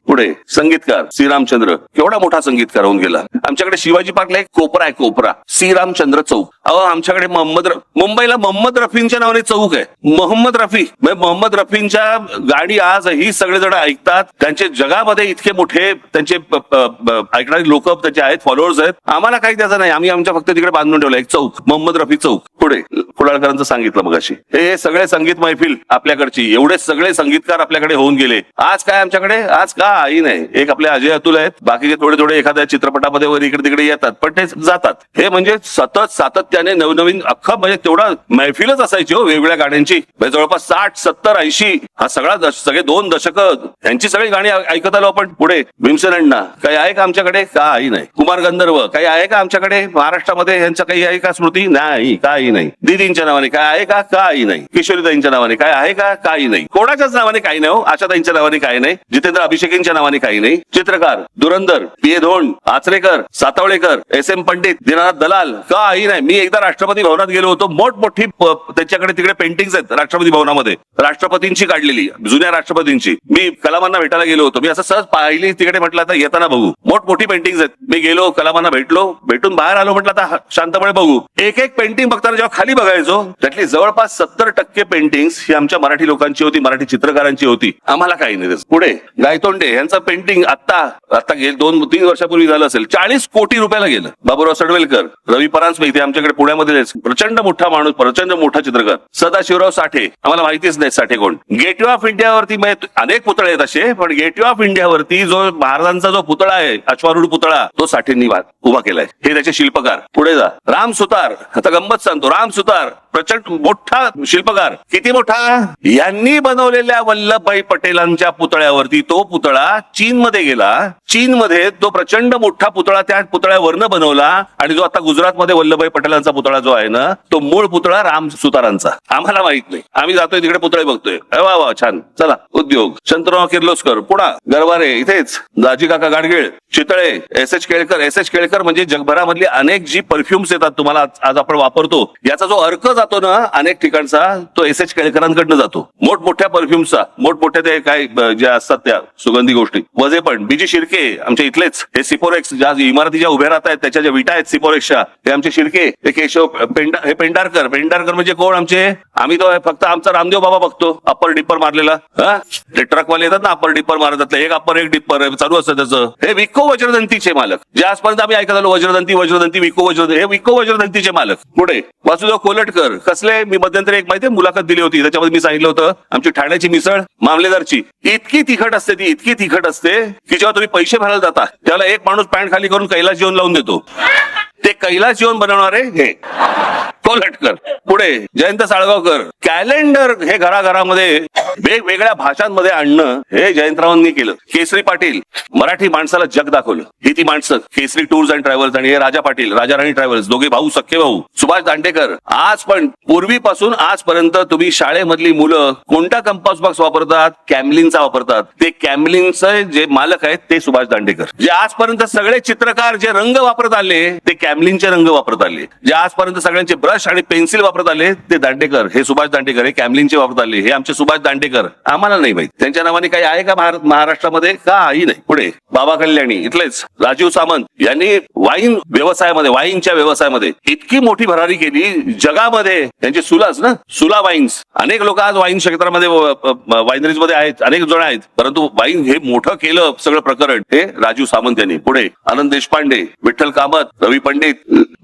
पुढे संगीतकार श्रीरामचंद्र, केवढा मोठा संगीतकार होऊन गेला. आमच्याकडे शिवाजी पार्कला एक कोपरा आहे, कोपरा श्रीरामचंद्र चौक. आमच्याकडे मुंबईला मोहम्मद रफींच्या नावाने चौक आहे. मोहम्मद रफींच्या गाणी आजही सगळेजण ऐकतात. त्यांचे जगामध्ये इतके मोठे त्यांचे ऐकणारी लोक त्यांचे आहेत, फॉलोअर्स आहेत. आम्हाला काही त्याचं नाही. आम्ही आमच्या फक्त तिकडे बांधून ठेवलं एक चौक, मोहम्मद रफी चौक. पुढे कुडाळकरांचं सांगितलं मगाशी, हे सगळे संगीत मैफिल आपल्याकडची, एवढे सगळे संगीतकार आपल्याकडे होऊन गेले, आज काय आमच्याकडे, आज काही नाही. एक आपले अजय अतुल आहेत, बाकीचे थोडे थोडे एखाद्या चित्रपटामध्ये वगैरे इकडे तिकडे येतात, पण ते जातात. हे म्हणजे सतत सातत्याने नवनवीन अख्खं म्हणजे तेवढा मैफिलच असायची हो वेगवेगळ्या गाण्यांची. म्हणजे जवळपास 60, 70, 80 हा सगळा सगळे 2 दशकं यांची सगळी गाणी ऐकत आलो आपण. पुढे भीमसेन अण्णा, काही आहे का आमच्याकडे, काही नाही. कुमार गंधर्व, काही आहे का आमच्याकडे महाराष्ट्रामध्ये, यांचं काही आहे का स्मृती, नाही, काही नाही. दीदींच्या नावाने काय आहे का, काही नाही. किशोरीताईंच्या नावाने काय आहे का, काही नाही. कोणाच्याच नावाने काही नाही हो. आशाताईंच्या नावाने काही नाही. जितेंद्र अभिषेकींच्या नावाने काही नाही. चित्रकार धुरंधर, पी.ए. धोंड, आचरेकर, सातवळेकर, एस.एम. पंडित, दीनानाथ दलाल, काही नाही. मी एकदा राष्ट्रपती भवनात गेलो होतो, मोठमोठी त्यांच्याकडे तिकडे पेंटिंग्स आहेत राष्ट्रपती भवनामध्ये, राष्ट्रपतींची काढलेली, जुन्या राष्ट्रपतींची. मी कलामांना भेटायला गेलो होतो, मी असं सहज पाहिली तिकडे, म्हटलं आता येताना बघू. मोठमोठी पेंटिंग्स आहेत. मी गेलो, कलामांना भेटलो, भेटून बाहेर आलो, म्हटलं आता शांतपणे बघू. एक एक पेंटिंग बघताना जेव्हा खाली बघायचो, त्यातली जवळपास 70% पेंटिंग्स ही आमच्या मराठी लोकांची होती, मराठी चित्रकारांची होती. आम्हाला काही नाही. पुढे गायतोंडे यांचं पेंटिंग आता 2-3 वर्षापूर्वी झालं असेल, 40 कोटी रुपयाला गेलं. बाबूराव सडवेलकर, रवी परांजपे इथे आमच्याकडे पुण्यामध्ये प्रचंड मोठा माणूस, प्रचंड मोठा चित्रकार. सदाशिवराव साठे, आम्हाला माहितीच नाही साठे कोण. गेटवे ऑफ इंडियावरती अनेक पुतळे आहेत असे, पण गेटवे ऑफ इंडियावरती जो महाराजांचा जो पुतळा आहे, अश्वारूढ पुतळा, तो साठेंनी उभा केलाय. हे त्याचे शिल्पकार. पुढे जा, राम सुतार, आता गंमत सांगतो, राम सुतार प्रचंड मोठा शिल्पकार. किती मोठा, यांनी बनवलेल्या वल्लभभाई पटेलांच्या पुतळ्यावरती तो पुतळा चीनमध्ये गेला. चीनमध्ये तो प्रचंड मोठा पुतळा त्या पुतळ्यावरनं बनवला, आणि जो आता गुजरातमध्ये वल्लभभाई पटेलांचा पुतळा जो आहे ना, तो मूळ पुतळा राम सुतारांचा. आम्हाला माहित नाही, आम्ही जातोय तिकडे पुतळे बघतोय, वा वा छान, चला. उद्योग, शंतराव किर्लोस्कर, पुणा, गरवारे इथेच, दाजी काका गाडगीळ, चितळे, एस.एच. केळकर. एस.एच. केळकर म्हणजे जगभरामधली अनेक जी परफ्युम्स येतात तुम्हाला आज आपण वापरतो, याचा जो अर्क जातो ना अनेक ठिकाणचा, तो एस.एच. केळकरांकडनं जातो. मोठमोठ्या परफ्युम्सचा, मोठमोठ्या ते काय ज्या असतात त्या सुगंधी गोष्टी. वजे पण बीजी शिर्के आमच्या इथलेच. हे सिपोरेक्स ज्या इमारती ज्या उभ्या राहत आहेत त्याच्या ज्या विटा आहेत सिपोरेक्सच्या, हे आमचे शिर्के. हे केशव हे पेंढारकर. पेंढारकर म्हणजे कोण आमचे, आम्ही तो फक्त आमचा रामदेव बाबा बघतो, अप्पर डिप्पर मारलेला. ते ट्रकवाले येतात ना अप्पर डिप्पर मारतात, एक अप्पर एक डिप्पर चालू असतं त्याचं. हे विको वज्रदंतीचे मालक, जे आजपर्यंत आम्ही ऐकत आलो, वज्रदंती विको वज्रदंती, हे विको वज्रदंतीचे मालक. पुढे वासुदेव कोलटकर. कसले, मी मध्यंतरी एक माहितीये मुलाखत दिली होती, त्याच्यामध्ये मी सांगितलं होतं आमची ठाण्याची मिसळ मामलेदारची इतकी तिखट असते, ती इतकी तिखट असते की जेव्हा तुम्ही पैसे भरायला जाता त्याला एक माणूस पॅन्ट खाली करून कैलास जेवण लावून देतो. ते कैलास जेवण बनवणारे हे कोलटकर. पुढे जयंत साळगावकर. कॅलेंडर हे घराघरामध्ये वेगवेगळ्या भाषांमध्ये आणणं हे जयंतरावांनी केलं. केसरी पाटील, मराठी माणसाला जग दाखवलं. ही ती माणसं, केसरी टूर्स अँड ट्रॅव्हल्स, आणि हे राजा पाटील, राजा राणी ट्रॅव्हल्स, दोघे भाऊ, सख्खे भाऊ. सुभाष दांडेकर. आज पण पूर्वीपासून आजपर्यंत तुम्ही शाळेमधली मुलं कोणता कंपास बॉक्स वापरतात, कॅमलिनचा वापरतात. ते कॅमलिनचे जे मालक आहेत ते सुभाष दांडेकर. जे आजपर्यंत सगळे चित्रकार जे रंग वापरत आले ते कॅमलिनचे रंग वापरत आले. जे आजपर्यंत सगळ्यांचे ब्रश आणि पेन्सिल वापरत आले ते दांडेकर, हे सुभाष दांडेकर. हे कॅमलिनचे वापरत आले, हे आमचे सुभाष दांडेकर. आम्हाला नाही माहित त्यांच्या नावाने काही आहे का महाराष्ट्रामध्ये, काही नाही. पुढे बाबा कल्याणी इथलेच. राजीव सामंत यांनी वाईन व्यवसायामध्ये, वाईनच्या व्यवसायामध्ये इतकी मोठी भरारी केली जगामध्ये. त्यांचे सुलाच ना, सुला वाईन्स. अनेक लोक आज वाईन क्षेत्रामध्ये, वाईनरीज मध्ये आहेत, अनेक जण आहेत, परंतु वाईन हे मोठं केलं सगळं प्रकरण हे राजीव सामंत यांनी. पुढे आनंद देशपांडे, विठ्ठल कामत, रवी पंडित,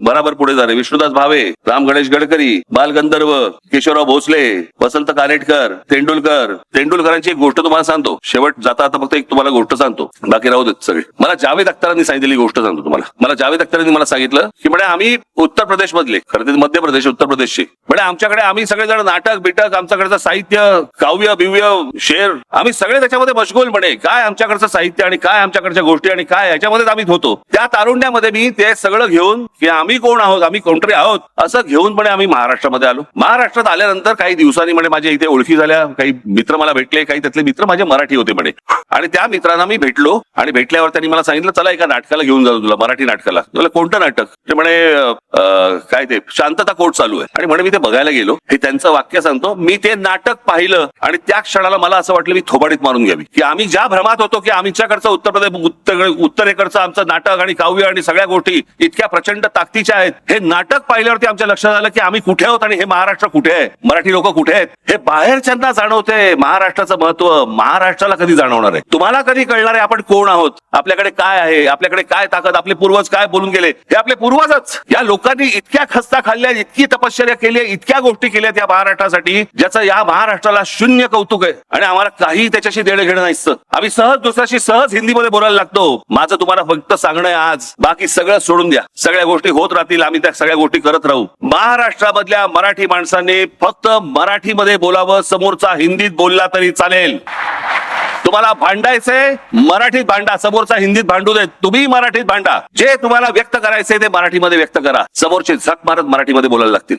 बराबर पुढे झाले. विष्णुदास भावे, राम गणेश गडकरी, बाल गंधर्व, केशवराव भोसले, वसंत कानेटकर, तेंडुलकरांची एक गोष्ट तुम्हाला सांगतो. शेवट जाता आता फक्त एक तुम्हाला गोष्ट सांगतो, बाकी राहू देत सगळे. मला जावेद अख्तरांनी सांगितलेली गोष्ट सांगतो तुम्हाला. मला जावेद अख्तरांनी मला सांगितलं की म्हणे आम्ही उत्तर प्रदेश मधले, खरं तर मध्य प्रदेश, उत्तर प्रदेशचे, म्हणे आमच्याकडे आम्ही सगळेजण नाटक बिटक, आमच्याकडचं साहित्य, काव्य बिव्य, शेर, आम्ही सगळे त्याच्यामध्ये मशगूल. म्हणे काय आमच्याकडचं साहित्य आणि काय आमच्याकडच्या गोष्टी आणि काय याच्यामध्येच आम्ही होतो. त्या तारुण्यामध्ये मी ते सगळं घेऊन की आम्ही कोण आहोत, आम्ही कोणतरी आहोत असं घेऊन म्हणे आम्ही महाराष्ट्रामध्ये आलो. महाराष्ट्रात आल्यानंतर काही दिवसांनी म्हणे माझ्या इथे ओळखी झाल्या, काही मित्र मला भेटले, काही त्यातले मित्र माझे मराठी होते म्हणे. आणि त्या मित्रांना मी भेटलो आणि भेटल्यावर त्यांनी मला सांगितलं चला एका नाटकाला घेऊन जातो तुला, मराठी नाटकाला. तुला कोणतं नाटक? ते म्हणे काय ते शांतता कोर्ट चालू आहे. आणि म्हणे मी ते बघायला गेलो. हे त्यांचं वाक्य सांगतो. मी ते नाटक पाहिलं आणि त्या क्षणाला मला असं वाटलं मी थोबाडीत मारून घ्यावी, की आम्ही ज्या भ्रमात होतो की आमच्याकडचं उत्तरेकडचं आमचं नाटक आणि काव्य आणि सगळ्या गोष्टी इतक्या प्रचंड ताकदीच्या आहेत. हे नाटक पाहिल्यावरती आमच्या लक्षात आलं की आम्ही कुठे आहोत आणि हे महाराष्ट्र कुठे आहे, मराठी लोक कुठे आहेत. हे बाहेरच्यांना जाणवते महाराष्ट्राचं महत्व, महाराष्ट्राला कधी जाणवणार आहे, तुम्हाला कधी कळणार आहे आपण कोण आहोत, आपल्याकडे काय आहे, आपल्याकडे काय ताकद, आपले पूर्वज काय बोलून गेले. हे आपले पूर्वजच. या लोकांनी इतक्या खस्ता खाल्ल्या, इतकी तपश्चर्या केली, इतक्या गोष्टी केल्यात या महाराष्ट्रासाठी, ज्याचं या महाराष्ट्राला शून्य कौतुक आहे आणि आम्हाला काही त्याच्याशी देणं घेणं नसतं. आम्ही सहज दुसऱ्याशी सहज हिंदीमध्ये बोलायला लागतो. माझं तुम्हाला फक्त सांगणं आहे आज, बाकी सगळं सोडून द्या. सगळ्या गोष्टी होत राहतील, आम्ही त्या सगळ्या गोष्टी करत राहू. महाराष्ट्रामधल्या मराठी माणसांनी फक्त मराठीमध्ये बोलावं, समोरचा हिंदीत बोलला तरी चालेल. तुम्हाला भांडायचंय मराठीत भांडा, समोरचा हिंदीत भांडू देत, तुम्ही मराठीत भांडा. जे तुम्हाला व्यक्त करायचंय ते मराठीमध्ये व्यक्त करा. समोरचे झक मारत मराठीमध्ये बोलायला लागतील.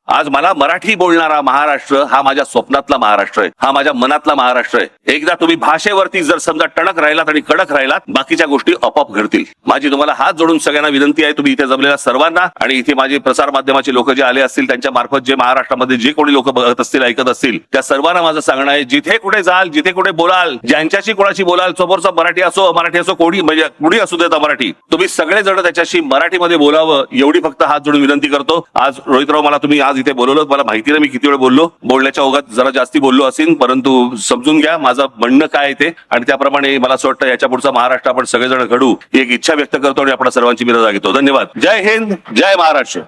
आज मला मराठी बोलणारा महाराष्ट्र हा माझ्या स्वप्नातला महाराष्ट्र आहे, हा माझ्या मनातला महाराष्ट्र आहे. एकदा तुम्ही भाषेवरती जर समजा टणक राहिलात आणि कडक राहिलात, बाकीच्या गोष्टी आपोआप घडतील. माझी तुम्हाला हात जोडून सगळ्यांना विनंती आहे, तुम्ही इथे जमलेल्या सर्वांना आणि इथे माझे प्रसार माध्यमाचे लोक जे आले असतील त्यांच्या मार्फत जे महाराष्ट्रामध्ये जे कोणी लोक बघत असतील, ऐकत असतील, त्या सर्वांना माझं सांगणं आहे, जिथे कुठे जाल, जिथे कुठे बोलाल, ज्यांच्याशी कोणाशी बोलाल, समोरचा मराठी असो अमराठी असो, कोणी म्हणजे कुणी असू देत मराठी, तुम्ही सगळेजण त्याच्याशी मराठीमध्ये बोलावं, एवढी फक्त हात जोडून विनंती करतो. आज रोहितराव मला तुम्ही आज इथे बोलवलं, मला माहिती नाही मी किती वेळ बोललो, बोलण्याच्या ओघात जरा जास्ती बोललो असेल, परंतु समजून घ्या माझं म्हणणं काय ते, आणि त्याप्रमाणे मला असं वाटतं याच्या पुढचा महाराष्ट्र आपण सगळेजण घडू ही एक इच्छा व्यक्त करतो आणि आपण सर्वांची मी रजा घेतो. धन्यवाद. जय हिंद, जय महाराष्ट्र.